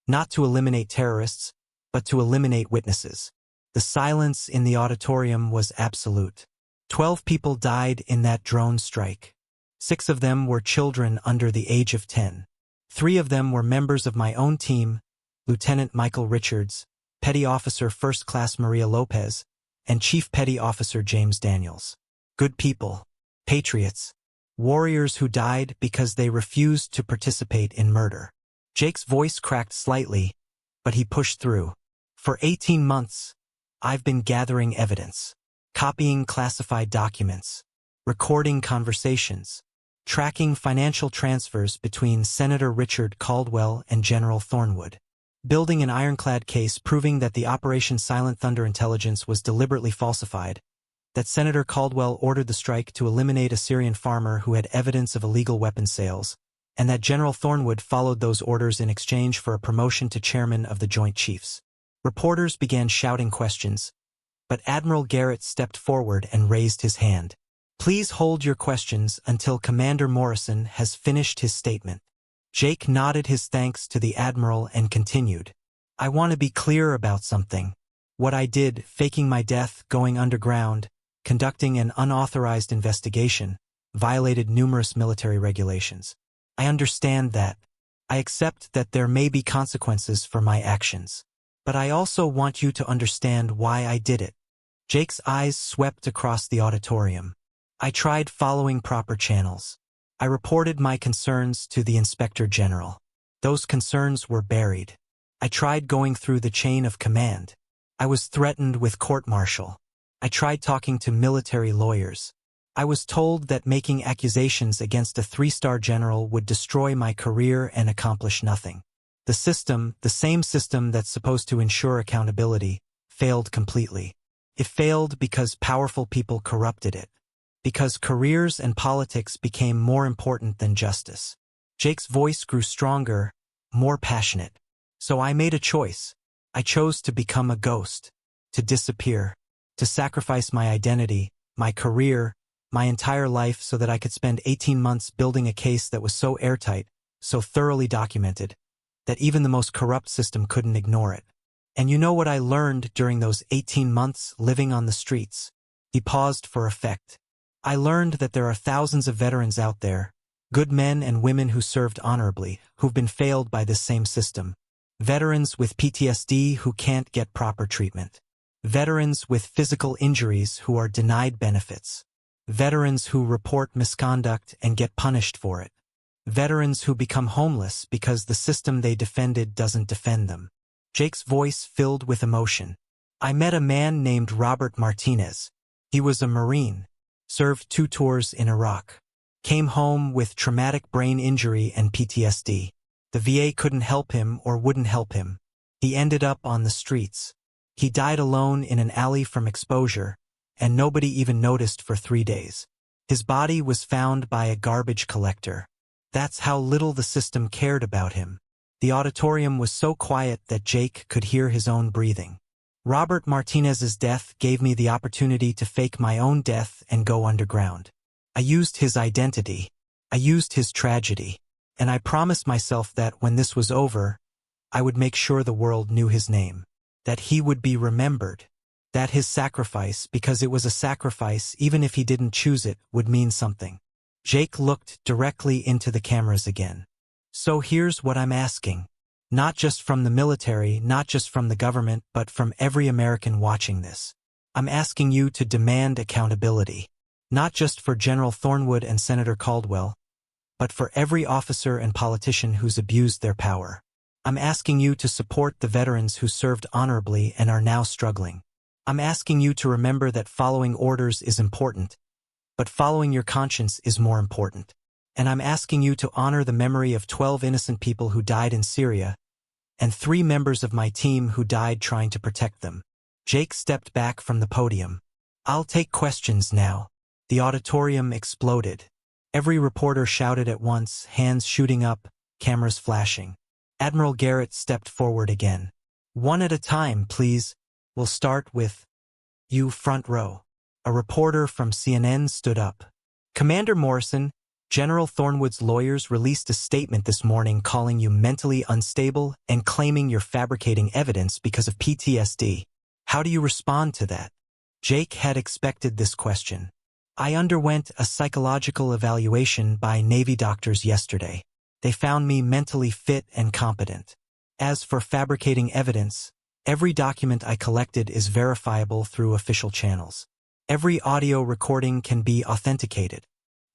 not to eliminate terrorists, but to eliminate witnesses. The silence in the auditorium was absolute. 12 people died in that drone strike. 6 of them were children under the age of 10. 3 of them were members of my own team, Lieutenant Michael Richards, Petty Officer First Class Maria Lopez, and Chief Petty Officer James Daniels. Good people, patriots, warriors who died because they refused to participate in murder. Jake's voice cracked slightly, but he pushed through. For 18 months, I've been gathering evidence, copying classified documents, recording conversations, tracking financial transfers between Senator Richard Caldwell and General Thornwood, building an ironclad case proving that the Operation Silent Thunder intelligence was deliberately falsified, that Senator Caldwell ordered the strike to eliminate a Syrian farmer who had evidence of illegal weapons sales, and that General Thornwood followed those orders in exchange for a promotion to chairman of the Joint Chiefs. Reporters began shouting questions, but Admiral Garrett stepped forward and raised his hand. Please hold your questions until Commander Morrison has finished his statement. Jake nodded his thanks to the Admiral and continued. I want to be clear about something. What I did, faking my death, going underground, conducting an unauthorized investigation, violated numerous military regulations. I understand that. I accept that there may be consequences for my actions. But I also want you to understand why I did it. Jake's eyes swept across the auditorium. I tried following proper channels. I reported my concerns to the Inspector General. Those concerns were buried. I tried going through the chain of command. I was threatened with court-martial. I tried talking to military lawyers. I was told that making accusations against a 3-star general would destroy my career and accomplish nothing. The system, the same system that's supposed to ensure accountability, failed completely. It failed because powerful people corrupted it. Because careers and politics became more important than justice. Jake's voice grew stronger, more passionate. So I made a choice. I chose to become a ghost, to disappear, to sacrifice my identity, my career, my entire life so that I could spend 18 months building a case that was so airtight, so thoroughly documented, that even the most corrupt system couldn't ignore it. And you know what I learned during those 18 months living on the streets? He paused for effect. I learned that there are thousands of veterans out there, good men and women who served honorably, who've been failed by this same system. Veterans with PTSD who can't get proper treatment. Veterans with physical injuries who are denied benefits. Veterans who report misconduct and get punished for it. Veterans who become homeless because the system they defended doesn't defend them. Jake's voice filled with emotion. I met a man named Robert Martinez. He was a Marine, served 2 tours in Iraq, came home with traumatic brain injury and PTSD. The VA couldn't help him or wouldn't help him. He ended up on the streets. He died alone in an alley from exposure, and nobody even noticed for 3 days. His body was found by a garbage collector. That's how little the system cared about him. The auditorium was so quiet that Jake could hear his own breathing. Robert Martinez's death gave me the opportunity to fake my own death and go underground. I used his identity. I used his tragedy. And I promised myself that when this was over, I would make sure the world knew his name. That he would be remembered. That his sacrifice, because it was a sacrifice even if he didn't choose it, would mean something. Jake looked directly into the cameras again. So here's what I'm asking. Not just from the military, not just from the government, but from every American watching this. I'm asking you to demand accountability. Not just for General Thornwood and Senator Caldwell, but for every officer and politician who's abused their power. I'm asking you to support the veterans who served honorably and are now struggling. I'm asking you to remember that following orders is important, but following your conscience is more important. And I'm asking you to honor the memory of 12 innocent people who died in Syria, and 3 members of my team who died trying to protect them. Jake stepped back from the podium. I'll take questions now. The auditorium exploded. Every reporter shouted at once, hands shooting up, cameras flashing. Admiral Garrett stepped forward again. One at a time, please. We'll start with you, front row. A reporter from CNN stood up. Commander Morrison, General Thornwood's lawyers released a statement this morning calling you mentally unstable and claiming you're fabricating evidence because of PTSD. How do you respond to that? Jake had expected this question. I underwent a psychological evaluation by Navy doctors yesterday. They found me mentally fit and competent. As for fabricating evidence, every document I collected is verifiable through official channels. Every audio recording can be authenticated.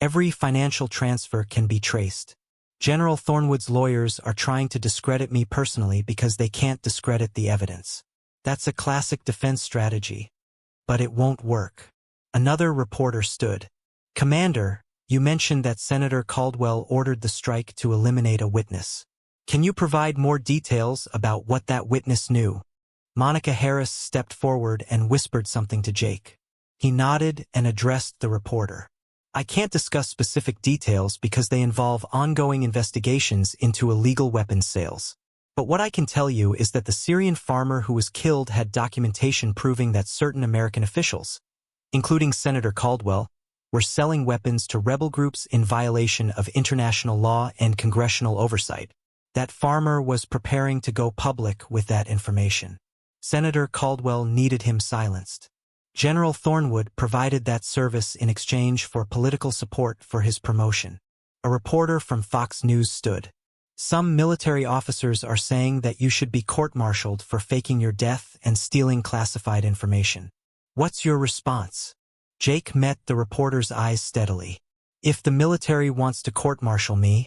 Every financial transfer can be traced. General Thornwood's lawyers are trying to discredit me personally because they can't discredit the evidence. That's a classic defense strategy. But it won't work. Another reporter stood. Commander, you mentioned that Senator Caldwell ordered the strike to eliminate a witness. Can you provide more details about what that witness knew? Monica Harris stepped forward and whispered something to Jake. He nodded and addressed the reporter. I can't discuss specific details because they involve ongoing investigations into illegal weapons sales. But what I can tell you is that the Syrian farmer who was killed had documentation proving that certain American officials, including Senator Caldwell, were selling weapons to rebel groups in violation of international law and congressional oversight. That farmer was preparing to go public with that information. Senator Caldwell needed him silenced. General Thornwood provided that service in exchange for political support for his promotion. A reporter from Fox News stood. Some military officers are saying that you should be court-martialed for faking your death and stealing classified information. What's your response? Jake met the reporter's eyes steadily. If the military wants to court-martial me,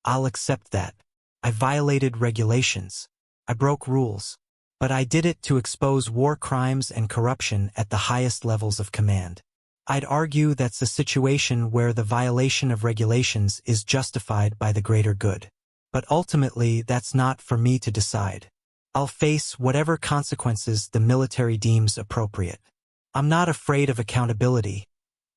I'll accept that. I violated regulations. I broke rules. But I did it to expose war crimes and corruption at the highest levels of command. I'd argue that's a situation where the violation of regulations is justified by the greater good. But ultimately, that's not for me to decide. I'll face whatever consequences the military deems appropriate. I'm not afraid of accountability.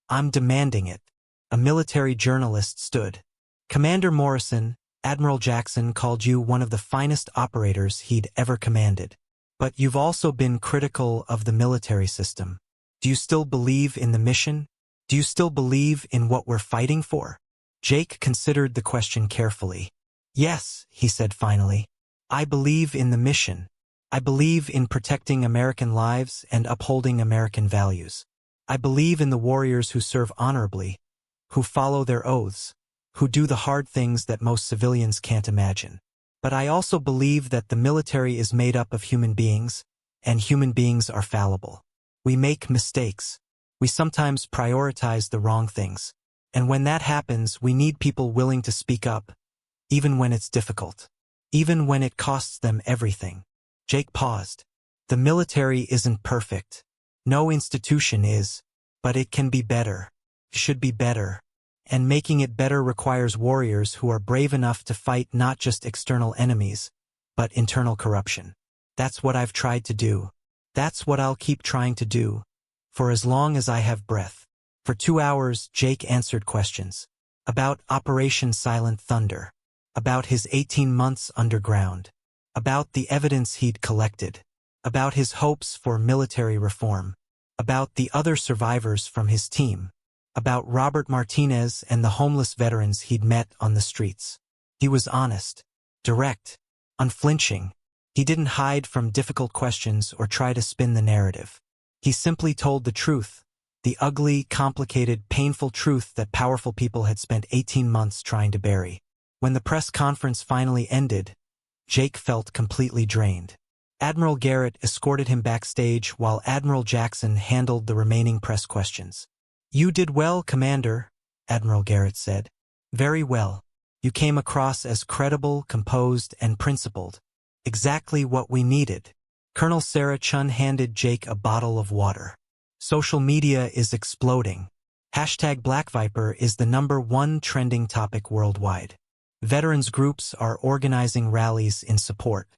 I'm demanding it. A military journalist stood. Commander Morrison, Admiral Jackson called you one of the finest operators he'd ever commanded. But you've also been critical of the military system. Do you still believe in the mission? Do you still believe in what we're fighting for? Jake considered the question carefully. Yes, he said finally. I believe in the mission. I believe in protecting American lives and upholding American values. I believe in the warriors who serve honorably, who follow their oaths, who do the hard things that most civilians can't imagine. But I also believe that the military is made up of human beings, and human beings are fallible. We make mistakes. We sometimes prioritize the wrong things. And when that happens, we need people willing to speak up, even when it's difficult, even when it costs them everything. Jake paused. The military isn't perfect. No institution is, but it can be better, should be better. And making it better requires warriors who are brave enough to fight not just external enemies, but internal corruption. That's what I've tried to do. That's what I'll keep trying to do, for as long as I have breath. For 2 hours, Jake answered questions. About Operation Silent Thunder. About his 18 months underground. About the evidence he'd collected. About his hopes for military reform. About the other survivors from his team. About Robert Martinez and the homeless veterans he'd met on the streets. He was honest, direct, unflinching. He didn't hide from difficult questions or try to spin the narrative. He simply told the truth, the ugly, complicated, painful truth that powerful people had spent 18 months trying to bury. When the press conference finally ended, Jake felt completely drained. Admiral Garrett escorted him backstage while Admiral Jackson handled the remaining press questions. You did well, Commander, Admiral Garrett said. Very well. You came across as credible, composed, and principled. Exactly what we needed. Colonel Sarah Chun handed Jake a bottle of water. Social media is exploding. #BlackViper is the #1 trending topic worldwide. Veterans groups are organizing rallies in support.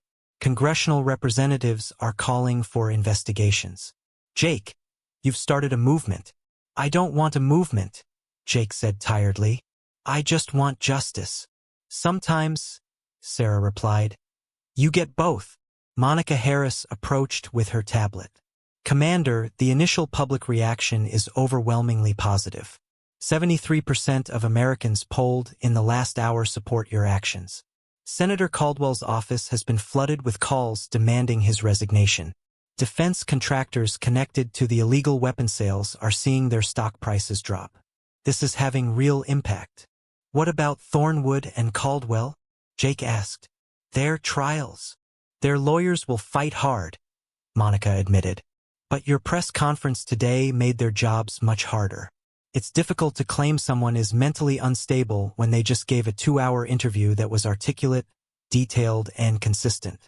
Congressional representatives are calling for investigations. Jake, you've started a movement. I don't want a movement, Jake said tiredly. I just want justice. Sometimes, Sarah replied. You get both. Monica Harris approached with her tablet. Commander, the initial public reaction is overwhelmingly positive. 73% of Americans polled in the last hour support your actions. Senator Caldwell's office has been flooded with calls demanding his resignation. Defense contractors connected to the illegal weapon sales are seeing their stock prices drop. This is having real impact. What about Thornwood and Caldwell? Jake asked. Their trials. Their lawyers will fight hard, Monica admitted. But your press conference today made their jobs much harder. It's difficult to claim someone is mentally unstable when they just gave a 2-hour interview that was articulate, detailed, and consistent.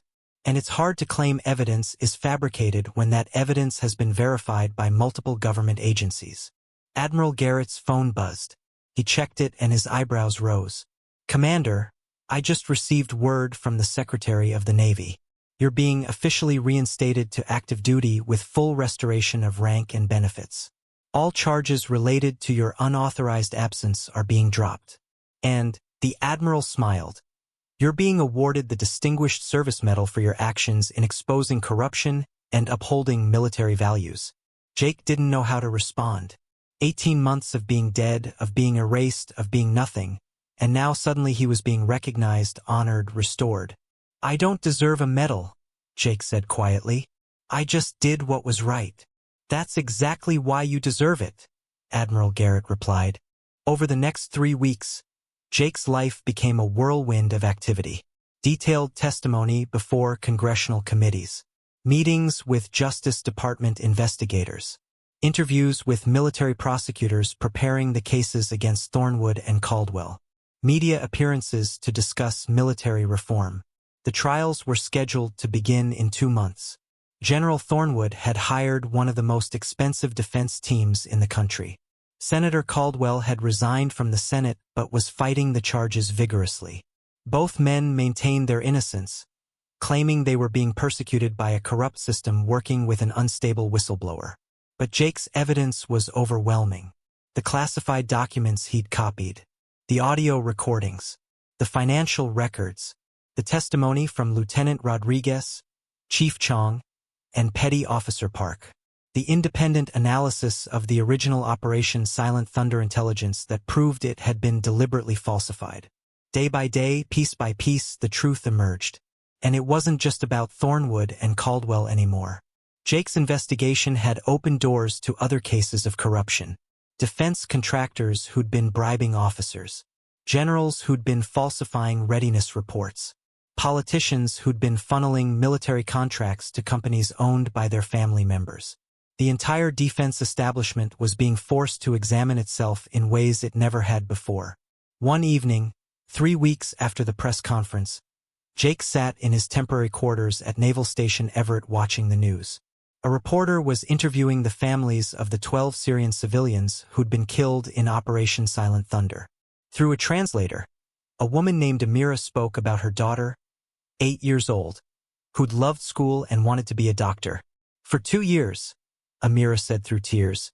And it's hard to claim evidence is fabricated when that evidence has been verified by multiple government agencies. Admiral Garrett's phone buzzed. He checked it and his eyebrows rose. Commander, I just received word from the Secretary of the Navy. You're being officially reinstated to active duty with full restoration of rank and benefits. All charges related to your unauthorized absence are being dropped. And, the Admiral smiled. You're being awarded the Distinguished Service Medal for your actions in exposing corruption and upholding military values. Jake didn't know how to respond. 18 months of being dead, of being erased, of being nothing, and now suddenly he was being recognized, honored, restored. I don't deserve a medal, Jake said quietly. I just did what was right. That's exactly why you deserve it, Admiral Garrett replied. Over the next 3 weeks, Jake's life became a whirlwind of activity. Detailed testimony before congressional committees, meetings with Justice Department investigators, interviews with military prosecutors preparing the cases against Thornwood and Caldwell, media appearances to discuss military reform. The trials were scheduled to begin in 2 months. General Thornwood had hired one of the most expensive defense teams in the country. Senator Caldwell had resigned from the Senate but was fighting the charges vigorously. Both men maintained their innocence, claiming they were being persecuted by a corrupt system working with an unstable whistleblower. But Jake's evidence was overwhelming. The classified documents he'd copied, the audio recordings, the financial records, the testimony from Lieutenant Rodriguez, Chief Chong, and Petty Officer Park. The independent analysis of the original Operation Silent Thunder intelligence that proved it had been deliberately falsified. Day by day, piece by piece, the truth emerged. And it wasn't just about Thornwood and Caldwell anymore. Jake's investigation had opened doors to other cases of corruption. Defense contractors who'd been bribing officers. Generals who'd been falsifying readiness reports. Politicians who'd been funneling military contracts to companies owned by their family members. The entire defense establishment was being forced to examine itself in ways it never had before. One evening, 3 weeks after the press conference, Jake sat in his temporary quarters at Naval Station Everett watching the news. A reporter was interviewing the families of the 12 Syrian civilians who'd been killed in Operation Silent Thunder. Through a translator, a woman named Amira spoke about her daughter, 8 years old, who'd loved school and wanted to be a doctor. For 2 years, Amira said through tears,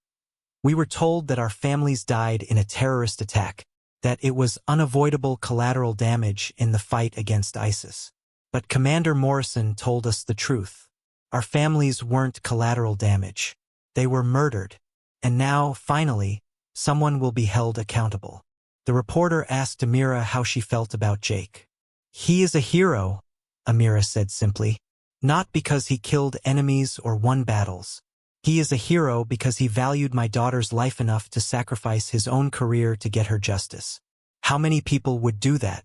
we were told that our families died in a terrorist attack, that it was unavoidable collateral damage in the fight against ISIS. But Commander Morrison told us the truth. Our families weren't collateral damage. They were murdered. And now, finally, someone will be held accountable. The reporter asked Amira how she felt about Jake. He is a hero, Amira said simply. Not because he killed enemies or won battles. He is a hero because he valued my daughter's life enough to sacrifice his own career to get her justice. How many people would do that?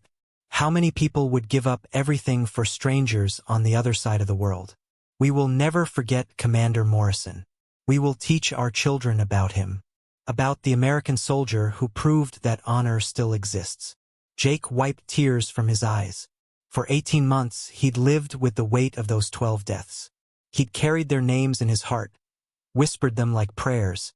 How many people would give up everything for strangers on the other side of the world? We will never forget Commander Morrison. We will teach our children about him. About the American soldier who proved that honor still exists. Jake wiped tears from his eyes. For 18 months, he'd lived with the weight of those 12 deaths. He'd carried their names in his heart, whispered them like prayers,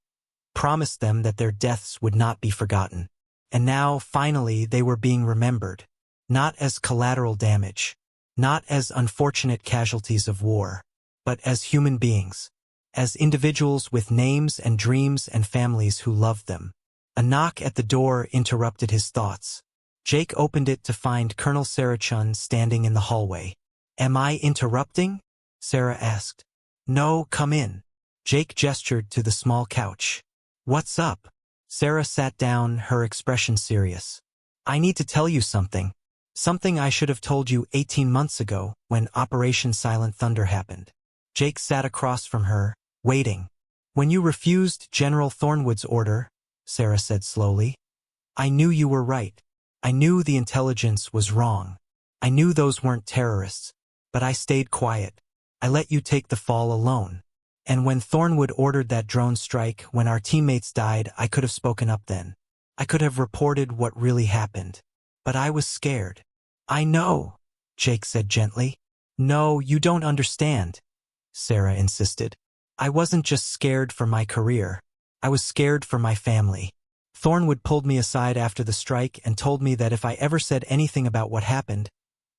promised them that their deaths would not be forgotten. And now, finally, they were being remembered. Not as collateral damage, not as unfortunate casualties of war, but as human beings, as individuals with names and dreams and families who loved them. A knock at the door interrupted his thoughts. Jake opened it to find Colonel Sarah Chun standing in the hallway. Am I interrupting? Sarah asked. No, come in. Jake gestured to the small couch. What's up? Sarah sat down, her expression serious. I need to tell you something. Something I should have told you 18 months ago when Operation Silent Thunder happened. Jake sat across from her, waiting. When you refused General Thornwood's order, Sarah said slowly, I knew you were right. I knew the intelligence was wrong. I knew those weren't terrorists, but I stayed quiet. I let you take the fall alone. And when Thornwood ordered that drone strike, when our teammates died, I could have spoken up then. I could have reported what really happened. But I was scared. I know, Jake said gently. No, you don't understand, Sarah insisted. I wasn't just scared for my career. I was scared for my family. Thornwood pulled me aside after the strike and told me that if I ever said anything about what happened,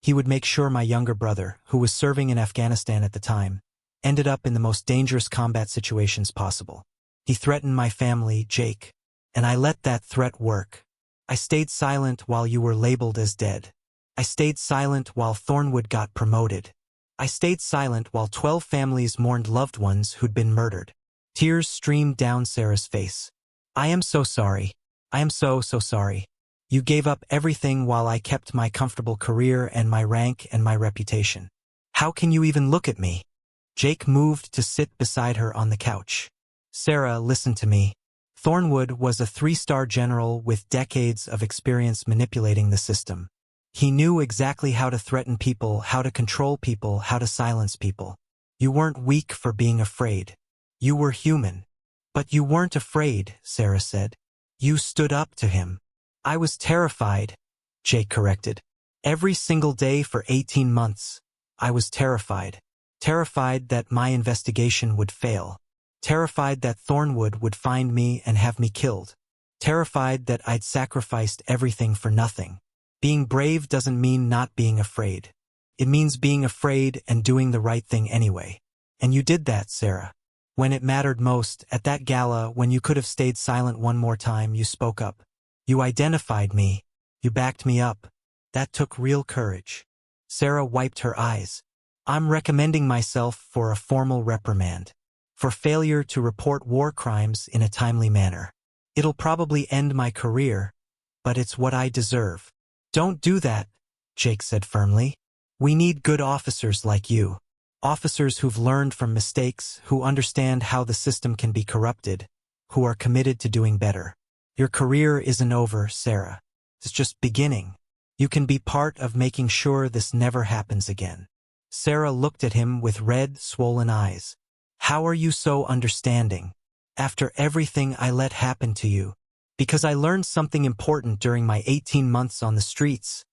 he would make sure my younger brother, who was serving in Afghanistan at the time, ended up in the most dangerous combat situations possible. He threatened my family, Jake, and I let that threat work. I stayed silent while you were labeled as dead. I stayed silent while Thornwood got promoted. I stayed silent while 12 families mourned loved ones who'd been murdered. Tears streamed down Sarah's face. I am so sorry. I am so sorry. You gave up everything while I kept my comfortable career and my rank and my reputation. How can you even look at me? Jake moved to sit beside her on the couch. Sarah, listen to me. Thornwood was a 3-star general with decades of experience manipulating the system. He knew exactly how to threaten people, how to control people, how to silence people. You weren't weak for being afraid. You were human. But you weren't afraid, Sarah said. You stood up to him. I was terrified, Jake corrected. Every single day for 18 months, I was terrified. Terrified that my investigation would fail. Terrified that Thornwood would find me and have me killed. Terrified that I'd sacrificed everything for nothing. Being brave doesn't mean not being afraid. It means being afraid and doing the right thing anyway. And you did that, Sarah. When it mattered most, at that gala, when you could have stayed silent one more time, you spoke up. You identified me. You backed me up. That took real courage. Sarah wiped her eyes. I'm recommending myself for a formal reprimand. For failure to report war crimes in a timely manner. It'll probably end my career, but it's what I deserve. Don't do that, Jake said firmly. We need good officers like you. Officers who've learned from mistakes, who understand how the system can be corrupted, who are committed to doing better. Your career isn't over, Sarah. It's just beginning. You can be part of making sure this never happens again. Sarah looked at him with red, swollen eyes. How are you so understanding? After everything I let happen to you. Because I learned something important during my 18 months on the streets,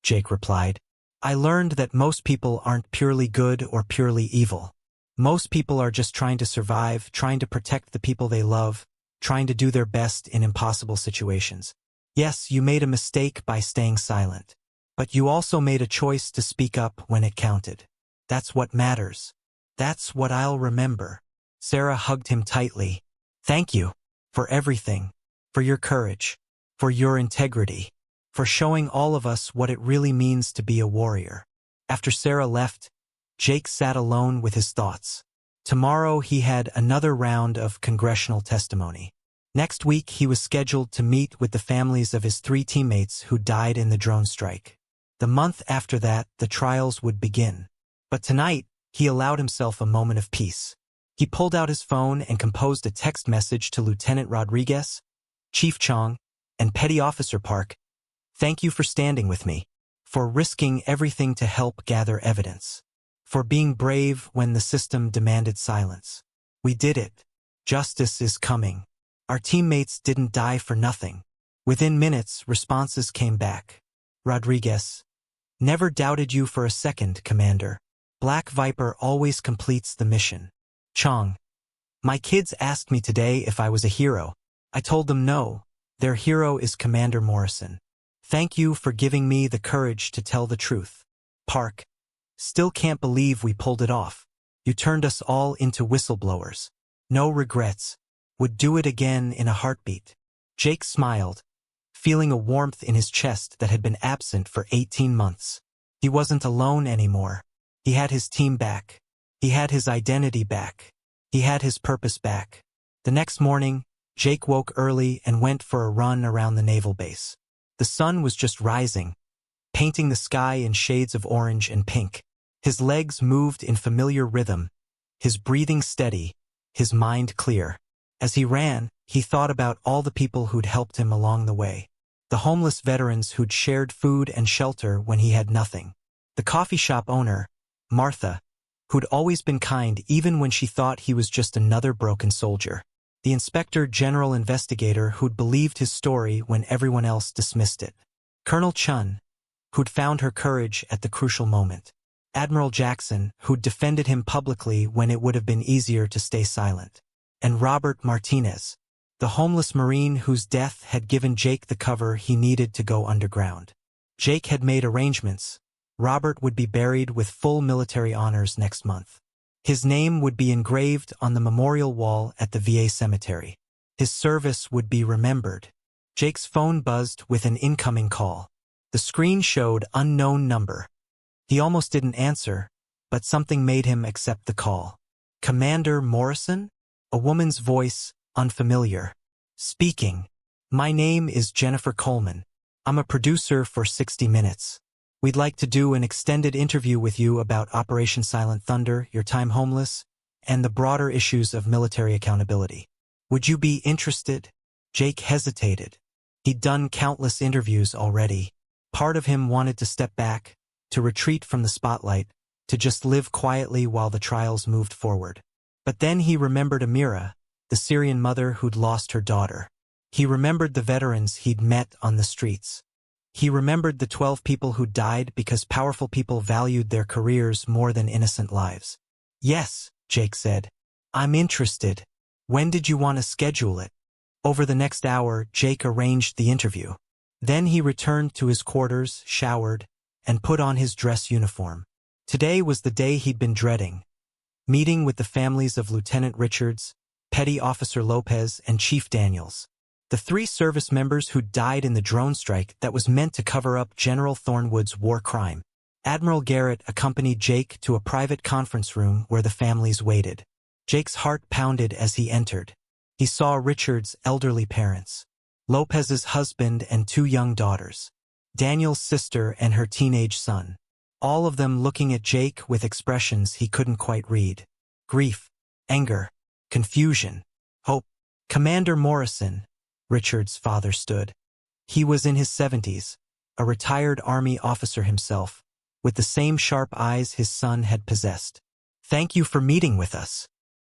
Jake replied. I learned that most people aren't purely good or purely evil. Most people are just trying to survive, trying to protect the people they love, trying to do their best in impossible situations. Yes, you made a mistake by staying silent. But you also made a choice to speak up when it counted. That's what matters. That's what I'll remember. Sarah hugged him tightly. Thank you. For everything. For your courage. For your integrity. For showing all of us what it really means to be a warrior. After Sarah left, Jake sat alone with his thoughts. Tomorrow he had another round of congressional testimony. Next week he was scheduled to meet with the families of his 3 teammates who died in the drone strike. The month after that, the trials would begin. But tonight, he allowed himself a moment of peace. He pulled out his phone and composed a text message to Lieutenant Rodriguez, Chief Chong, and Petty Officer Park. Thank you for standing with me, for risking everything to help gather evidence, for being brave when the system demanded silence. We did it. Justice is coming. Our teammates didn't die for nothing. Within minutes, responses came back. Rodriguez. Never doubted you for a second, Commander. Black Viper always completes the mission. Chong. My kids asked me today if I was a hero. I told them no. Their hero is Commander Morrison. Thank you for giving me the courage to tell the truth. Park. Still can't believe we pulled it off. You turned us all into whistleblowers. No regrets. Would do it again in a heartbeat. Jake smiled, feeling a warmth in his chest that had been absent for 18 months. He wasn't alone anymore. He had his team back. He had his identity back. He had his purpose back. The next morning, Jake woke early and went for a run around the naval base. The sun was just rising, painting the sky in shades of orange and pink. His legs moved in familiar rhythm, his breathing steady, his mind clear. As he ran, he thought about all the people who'd helped him along the way. The homeless veterans who'd shared food and shelter when he had nothing. The coffee shop owner, Martha, who'd always been kind even when she thought he was just another broken soldier. The Inspector General investigator who'd believed his story when everyone else dismissed it. Colonel Chun, who'd found her courage at the crucial moment. Admiral Jackson, who'd defended him publicly when it would have been easier to stay silent. And Robert Martinez, the homeless Marine whose death had given Jake the cover he needed to go underground. Jake had made arrangements. Robert would be buried with full military honors next month. His name would be engraved on the memorial wall at the VA cemetery. His service would be remembered. Jake's phone buzzed with an incoming call. The screen showed unknown number. He almost didn't answer, but something made him accept the call. Commander Morrison? A woman's voice, unfamiliar. Speaking. My name is Jennifer Coleman. I'm a producer for 60 Minutes. We'd like to do an extended interview with you about Operation Silent Thunder, your time homeless, and the broader issues of military accountability. Would you be interested? Jake hesitated. He'd done countless interviews already. Part of him wanted to step back, to retreat from the spotlight, to just live quietly while the trials moved forward. But then he remembered Amira, the Syrian mother who'd lost her daughter. He remembered the veterans he'd met on the streets. He remembered the 12 people who died because powerful people valued their careers more than innocent lives. "Yes," Jake said. "I'm interested. When did you want to schedule it?" Over the next hour, Jake arranged the interview. Then he returned to his quarters, showered, and put on his dress uniform. Today was the day he'd been dreading. Meeting with the families of Lieutenant Richards, Petty Officer Lopez, and Chief Daniels. The 3 service members who died in the drone strike that was meant to cover up General Thornwood's war crime. Admiral Garrett accompanied Jake to a private conference room where the families waited. Jake's heart pounded as he entered. He saw Richard's elderly parents, Lopez's husband and 2 young daughters, Daniel's sister and her teenage son, all of them looking at Jake with expressions he couldn't quite read. Grief, anger, confusion, hope. Commander Morrison, Richard's father stood. He was in his 70s, a retired Army officer himself, with the same sharp eyes his son had possessed. "Thank you for meeting with us."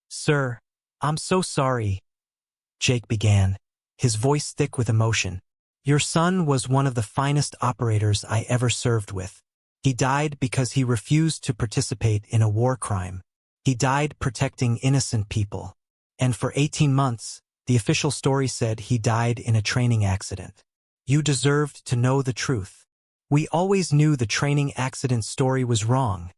"Sir, I'm so sorry," Jake began, his voice thick with emotion. "Your son was one of the finest operators I ever served with. He died because he refused to participate in a war crime. He died protecting innocent people. And for 18 months, the official story said he died in a training accident. You deserved to know the truth." "We always knew the training accident story was wrong,"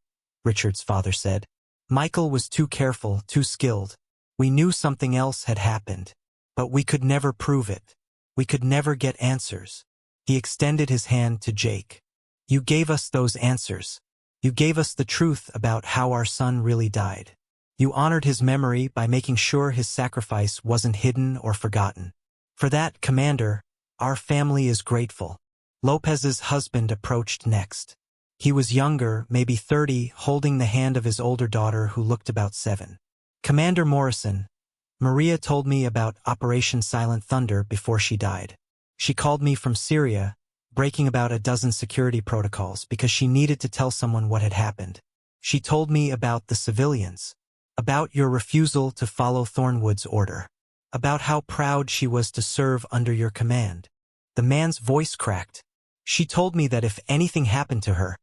Richard's father said. "Michael was too careful, too skilled. We knew something else had happened. But we could never prove it. We could never get answers." He extended his hand to Jake. "You gave us those answers. You gave us the truth about how our son really died. You honored his memory by making sure his sacrifice wasn't hidden or forgotten. For that, Commander, our family is grateful." Lopez's husband approached next. He was younger, maybe 30, holding the hand of his older daughter who looked about 7. "Commander Morrison, Maria told me about Operation Silent Thunder before she died. She called me from Syria, breaking about a dozen security protocols because she needed to tell someone what had happened. She told me about the civilians, about your refusal to follow Thornwood's order, about how proud she was to serve under your command." The man's voice cracked. "She told me that if anything happened to her,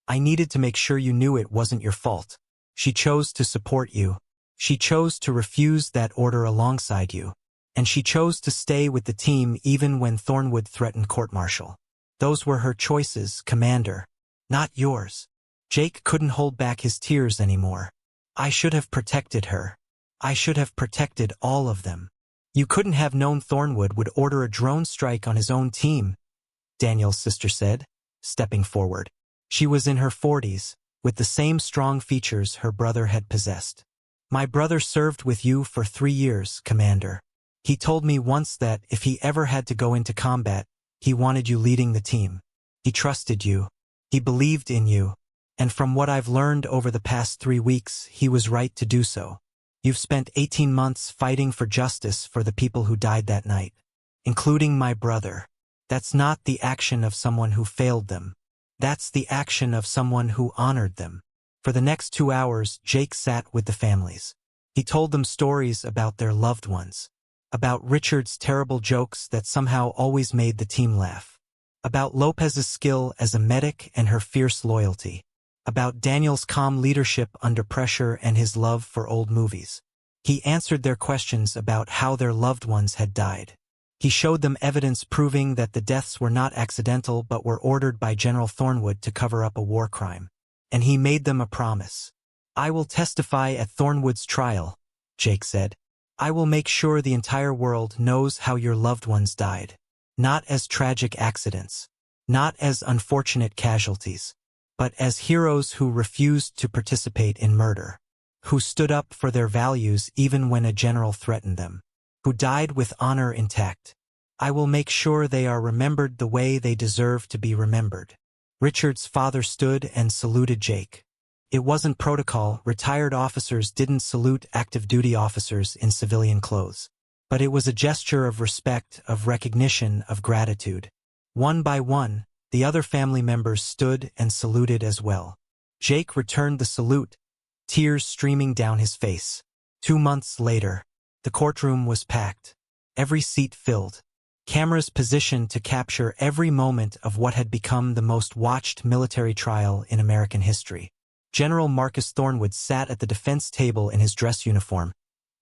I needed to make sure you knew it wasn't your fault. She chose to support you. She chose to refuse that order alongside you. And she chose to stay with the team even when Thornwood threatened court-martial. Those were her choices, Commander, not yours." Jake couldn't hold back his tears anymore. "I should have protected her. I should have protected all of them." "You couldn't have known Thornwood would order a drone strike on his own team," Daniel's sister said, stepping forward. She was in her 40s, with the same strong features her brother had possessed. "My brother served with you for 3 years, Commander. He told me once that if he ever had to go into combat, he wanted you leading the team. He trusted you. He believed in you. And from what I've learned over the past 3 weeks, he was right to do so. You've spent 18 months fighting for justice for the people who died that night, including my brother. That's not the action of someone who failed them. That's the action of someone who honored them." For the next 2 hours, Jake sat with the families. He told them stories about their loved ones, about Richard's terrible jokes that somehow always made the team laugh, about Lopez's skill as a medic and her fierce loyalty, about Daniel's calm leadership under pressure and his love for old movies. He answered their questions about how their loved ones had died. He showed them evidence proving that the deaths were not accidental but were ordered by General Thornwood to cover up a war crime. And he made them a promise. "I will testify at Thornwood's trial," Jake said. "I will make sure the entire world knows how your loved ones died. Not as tragic accidents, not as unfortunate casualties, but as heroes who refused to participate in murder, who stood up for their values even when a general threatened them, who died with honor intact. I will make sure they are remembered the way they deserve to be remembered." Richard's father stood and saluted Jake. It wasn't protocol. Retired officers didn't salute active duty officers in civilian clothes. But it was a gesture of respect, of recognition, of gratitude. One by one, the other family members stood and saluted as well. Jake returned the salute, tears streaming down his face. 2 months later, the courtroom was packed, every seat filled, cameras positioned to capture every moment of what had become the most watched military trial in American history. General Marcus Thornwood sat at the defense table in his dress uniform,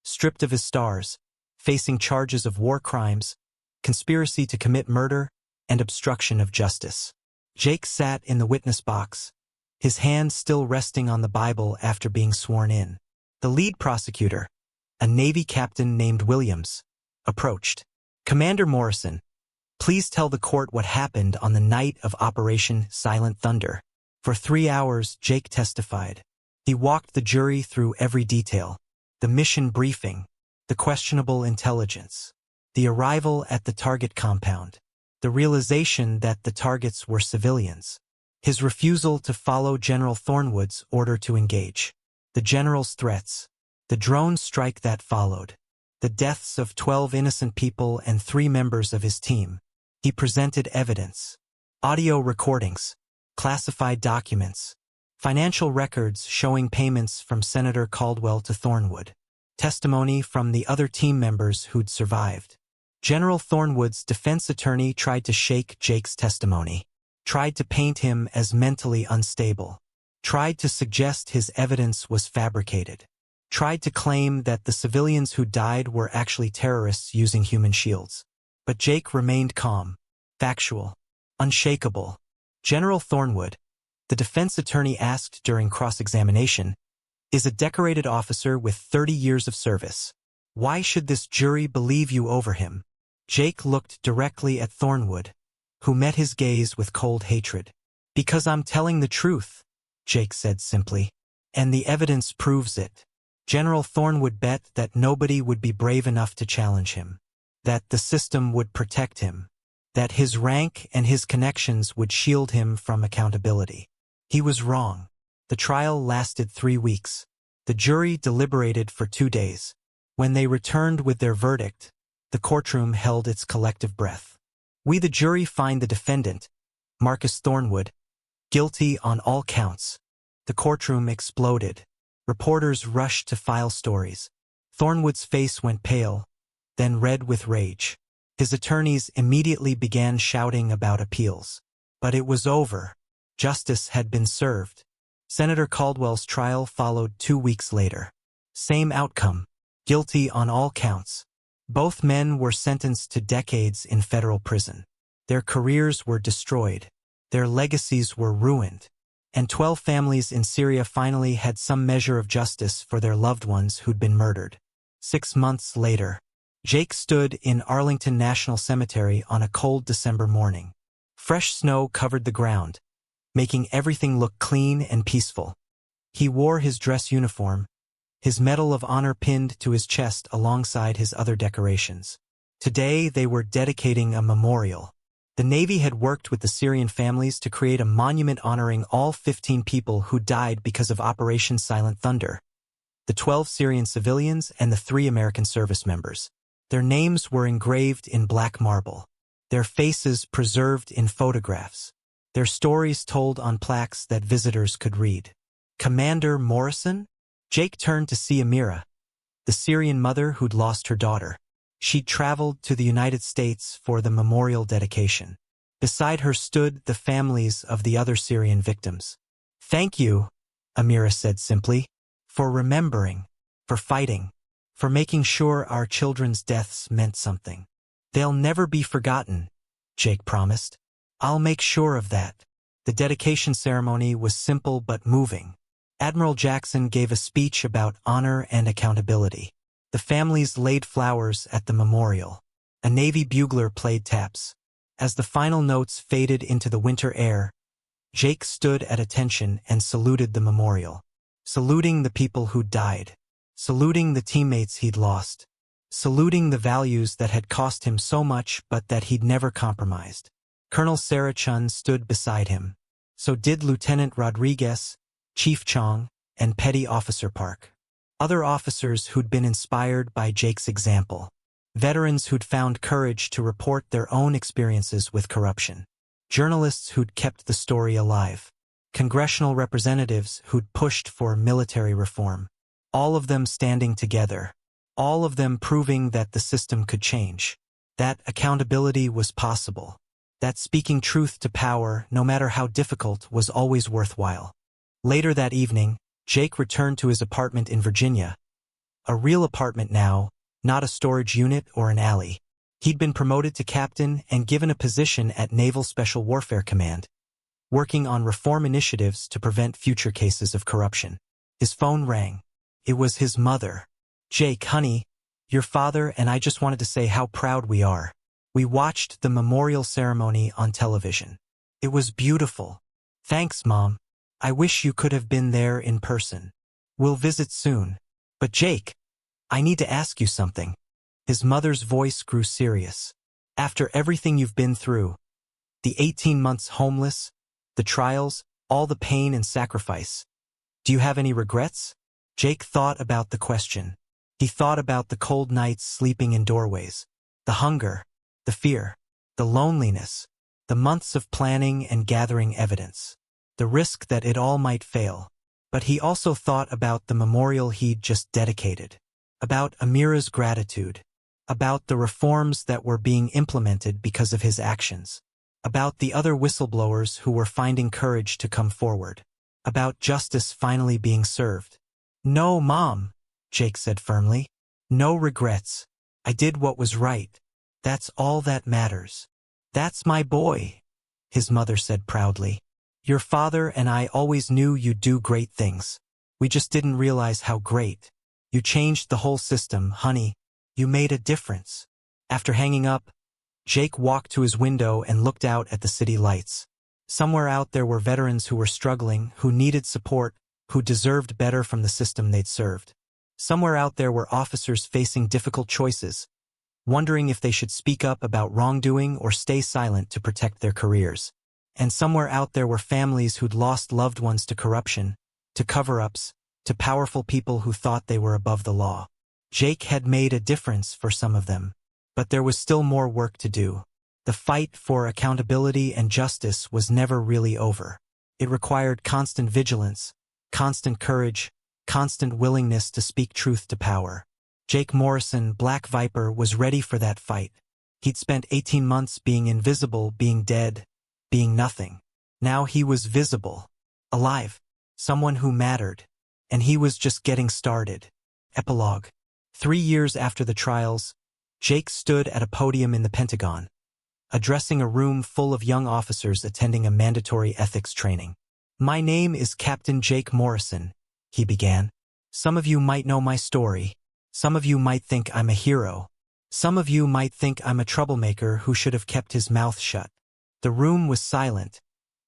stripped of his stars, facing charges of war crimes, conspiracy to commit murder, and obstruction of justice. Jake sat in the witness box, his hand still resting on the Bible after being sworn in. The lead prosecutor, a Navy captain named Williams, approached. "Commander Morrison, please tell the court what happened on the night of Operation Silent Thunder." For 3 hours, Jake testified. He walked the jury through every detail: the mission briefing, the questionable intelligence, the arrival at the target compound, the realization that the targets were civilians, his refusal to follow General Thornwood's order to engage, the general's threats, the drone strike that followed, the deaths of 12 innocent people and 3 members of his team. He presented evidence: audio recordings, classified documents, financial records showing payments from Senator Caldwell to Thornwood, testimony from the other team members who'd survived. General Thornwood's defense attorney tried to shake Jake's testimony, tried to paint him as mentally unstable, tried to suggest his evidence was fabricated, tried to claim that the civilians who died were actually terrorists using human shields. But Jake remained calm, factual, unshakable. General Thornwood, the defense attorney asked during cross-examination, is a decorated officer with 30 years of service. Why should this jury believe you over him? Jake looked directly at Thornwood, who met his gaze with cold hatred. "Because I'm telling the truth," Jake said simply. "And the evidence proves it." General Thornwood bet that nobody would be brave enough to challenge him, that the system would protect him, that his rank and his connections would shield him from accountability. He was wrong. The trial lasted 3 weeks. The jury deliberated for 2 days. When they returned with their verdict, the courtroom held its collective breath. "We the jury find the defendant, Marcus Thornwood, guilty on all counts." The courtroom exploded. Reporters rushed to file stories. Thornwood's face went pale, then red with rage. His attorneys immediately began shouting about appeals. But it was over. Justice had been served. Senator Caldwell's trial followed 2 weeks later. Same outcome: guilty on all counts. Both men were sentenced to decades in federal prison. Their careers were destroyed. Their legacies were ruined. And 12 families in Syria finally had some measure of justice for their loved ones who'd been murdered. 6 months later, Jake stood in Arlington National Cemetery on a cold December morning. Fresh snow covered the ground, making everything look clean and peaceful. He wore his dress uniform, his Medal of Honor pinned to his chest alongside his other decorations. Today they were dedicating a memorial. The Navy had worked with the Syrian families to create a monument honoring all 15 people who died because of Operation Silent Thunder: the 12 Syrian civilians and the 3 American service members. Their names were engraved in black marble, their faces preserved in photographs, their stories told on plaques that visitors could read. "Commander Morrison?" Jake turned to see Amira, the Syrian mother who'd lost her daughter. She'd traveled to the United States for the memorial dedication. Beside her stood the families of the other Syrian victims. "Thank you," Amira said simply, "for remembering, for fighting, for making sure our children's deaths meant something. They'll never be forgotten," Jake promised. "I'll make sure of that." The dedication ceremony was simple but moving. Admiral Jackson gave a speech about honor and accountability. The families laid flowers at the memorial. A Navy bugler played taps. As the final notes faded into the winter air, Jake stood at attention and saluted the memorial. Saluting the people who died. Saluting the teammates he'd lost. Saluting the values that had cost him so much but that he'd never compromised. Colonel Sarah Chun stood beside him. So did Lieutenant Rodriguez, Chief Chong, and Petty Officer Park. Other officers who'd been inspired by Jake's example. Veterans who'd found courage to report their own experiences with corruption. Journalists who'd kept the story alive. Congressional representatives who'd pushed for military reform. All of them standing together. All of them proving that the system could change. That accountability was possible. That speaking truth to power, no matter how difficult, was always worthwhile. Later that evening, Jake returned to his apartment in Virginia. A real apartment now, not a storage unit or an alley. He'd been promoted to captain and given a position at Naval Special Warfare Command, working on reform initiatives to prevent future cases of corruption. His phone rang. It was his mother. "Jake, honey, your father and I just wanted to say how proud we are. We watched the memorial ceremony on television. It was beautiful. Thanks, Mom. I wish you could have been there in person. We'll visit soon. But Jake, I need to ask you something." His mother's voice grew serious. "After everything you've been through, the 18 months homeless, the trials, all the pain and sacrifice, do you have any regrets?" Jake thought about the question. He thought about the cold nights sleeping in doorways, the hunger, the fear, the loneliness, the months of planning and gathering evidence, the risk that it all might fail. But he also thought about the memorial he'd just dedicated, about Amira's gratitude, about the reforms that were being implemented because of his actions, about the other whistleblowers who were finding courage to come forward, about justice finally being served. "No, Mom," Jake said firmly. "No regrets. I did what was right. That's all that matters." "That's my boy," his mother said proudly. "Your father and I always knew you'd do great things. We just didn't realize how great. You changed the whole system, honey. You made a difference." After hanging up, Jake walked to his window and looked out at the city lights. Somewhere out there were veterans who were struggling, who needed support, who deserved better from the system they'd served. Somewhere out there were officers facing difficult choices, wondering if they should speak up about wrongdoing or stay silent to protect their careers. And somewhere out there were families who'd lost loved ones to corruption, to cover-ups, to powerful people who thought they were above the law. Jake had made a difference for some of them, but there was still more work to do. The fight for accountability and justice was never really over. It required constant vigilance, constant courage, constant willingness to speak truth to power. Jake Morrison, Black Viper, was ready for that fight. He'd spent 18 months being invisible, being dead, being nothing. Now he was visible, alive, someone who mattered, and he was just getting started. Epilogue. 3 years after the trials, Jake stood at a podium in the Pentagon, addressing a room full of young officers attending a mandatory ethics training. "My name is Captain Jake Morrison," he began. "Some of you might know my story. Some of you might think I'm a hero. Some of you might think I'm a troublemaker who should have kept his mouth shut." The room was silent,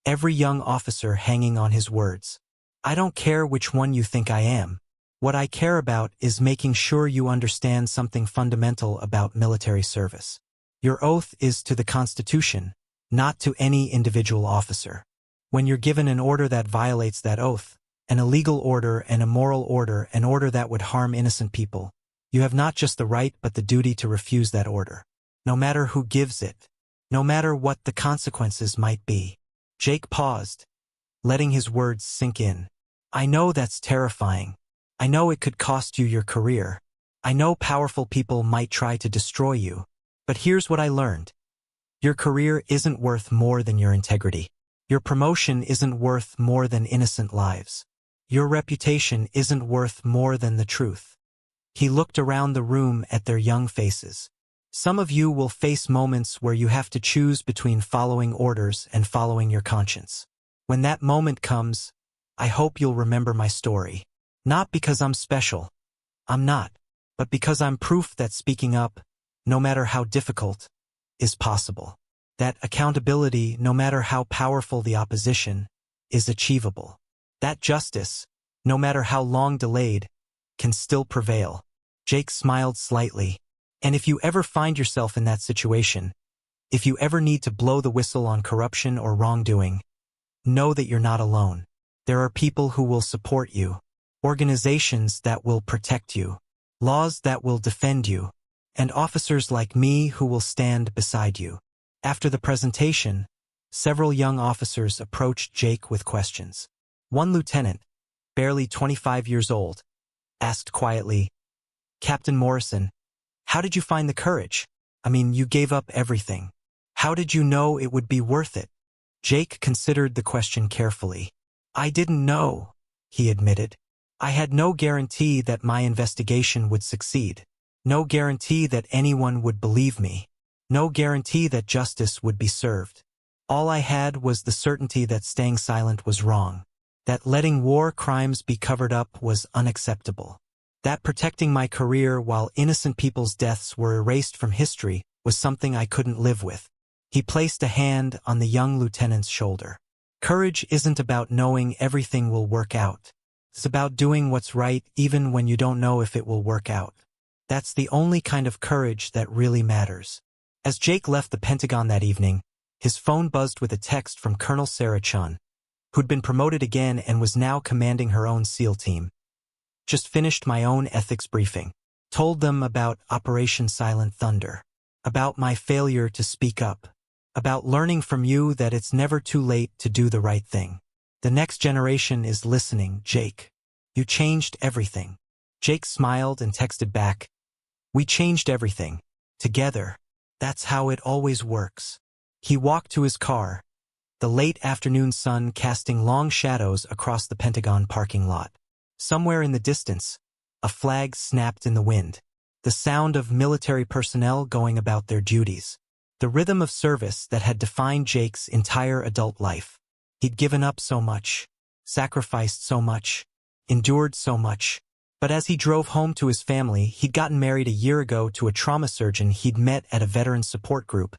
every young officer hanging on his words. "I don't care which one you think I am. What I care about is making sure you understand something fundamental about military service. Your oath is to the Constitution, not to any individual officer. When you're given an order that violates that oath, an illegal order, an immoral order, an order that would harm innocent people, you have not just the right but the duty to refuse that order, no matter who gives it, no matter what the consequences might be." Jake paused, letting his words sink in. "I know that's terrifying. I know it could cost you your career. I know powerful people might try to destroy you. But here's what I learned. Your career isn't worth more than your integrity. Your promotion isn't worth more than innocent lives. Your reputation isn't worth more than the truth." He looked around the room at their young faces. "Some of you will face moments where you have to choose between following orders and following your conscience. When that moment comes, I hope you'll remember my story. Not because I'm special. I'm not. But because I'm proof that speaking up, no matter how difficult, is possible. That accountability, no matter how powerful the opposition, is achievable. That justice, no matter how long delayed, can still prevail." Jake smiled slightly. "And if you ever find yourself in that situation, if you ever need to blow the whistle on corruption or wrongdoing, know that you're not alone. There are people who will support you, organizations that will protect you, laws that will defend you, and officers like me who will stand beside you. After the presentation, several young officers approached Jake with questions. One lieutenant, barely 25 years old, asked quietly, "Captain Morrison, how did you find the courage? I mean, you gave up everything. How did you know it would be worth it?" Jake considered the question carefully. "I didn't know," he admitted. "I had no guarantee that my investigation would succeed. No guarantee that anyone would believe me. No guarantee that justice would be served. All I had was the certainty that staying silent was wrong, that letting war crimes be covered up was unacceptable, that protecting my career while innocent people's deaths were erased from history was something I couldn't live with." He placed a hand on the young lieutenant's shoulder. "Courage isn't about knowing everything will work out. It's about doing what's right even when you don't know if it will work out. That's the only kind of courage that really matters." As Jake left the Pentagon that evening, his phone buzzed with a text from Colonel Sarah Chun, who'd been promoted again and was now commanding her own SEAL team. "Just finished my own ethics briefing. Told them about Operation Silent Thunder, about my failure to speak up, about learning from you that it's never too late to do the right thing. The next generation is listening, Jake. You changed everything." Jake smiled and texted back, "We changed everything. Together. That's how it always works." He walked to his car, the late afternoon sun casting long shadows across the Pentagon parking lot. Somewhere in the distance, a flag snapped in the wind, the sound of military personnel going about their duties, the rhythm of service that had defined Jake's entire adult life. He'd given up so much, sacrificed so much, endured so much. But as he drove home to his family, he'd gotten married a year ago to a trauma surgeon he'd met at a veteran support group.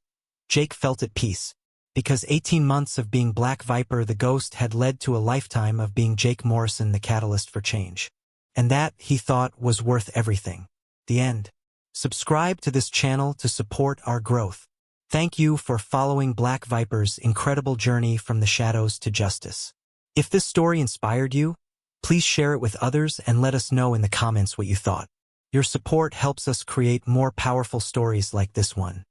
Jake felt at peace, because 18 months of being Black Viper the Ghost had led to a lifetime of being Jake Morrison the catalyst for change. And that, he thought, was worth everything. The end. Subscribe to this channel to support our growth. Thank you for following Black Viper's incredible journey from the shadows to justice. If this story inspired you, please share it with others and let us know in the comments what you thought. Your support helps us create more powerful stories like this one.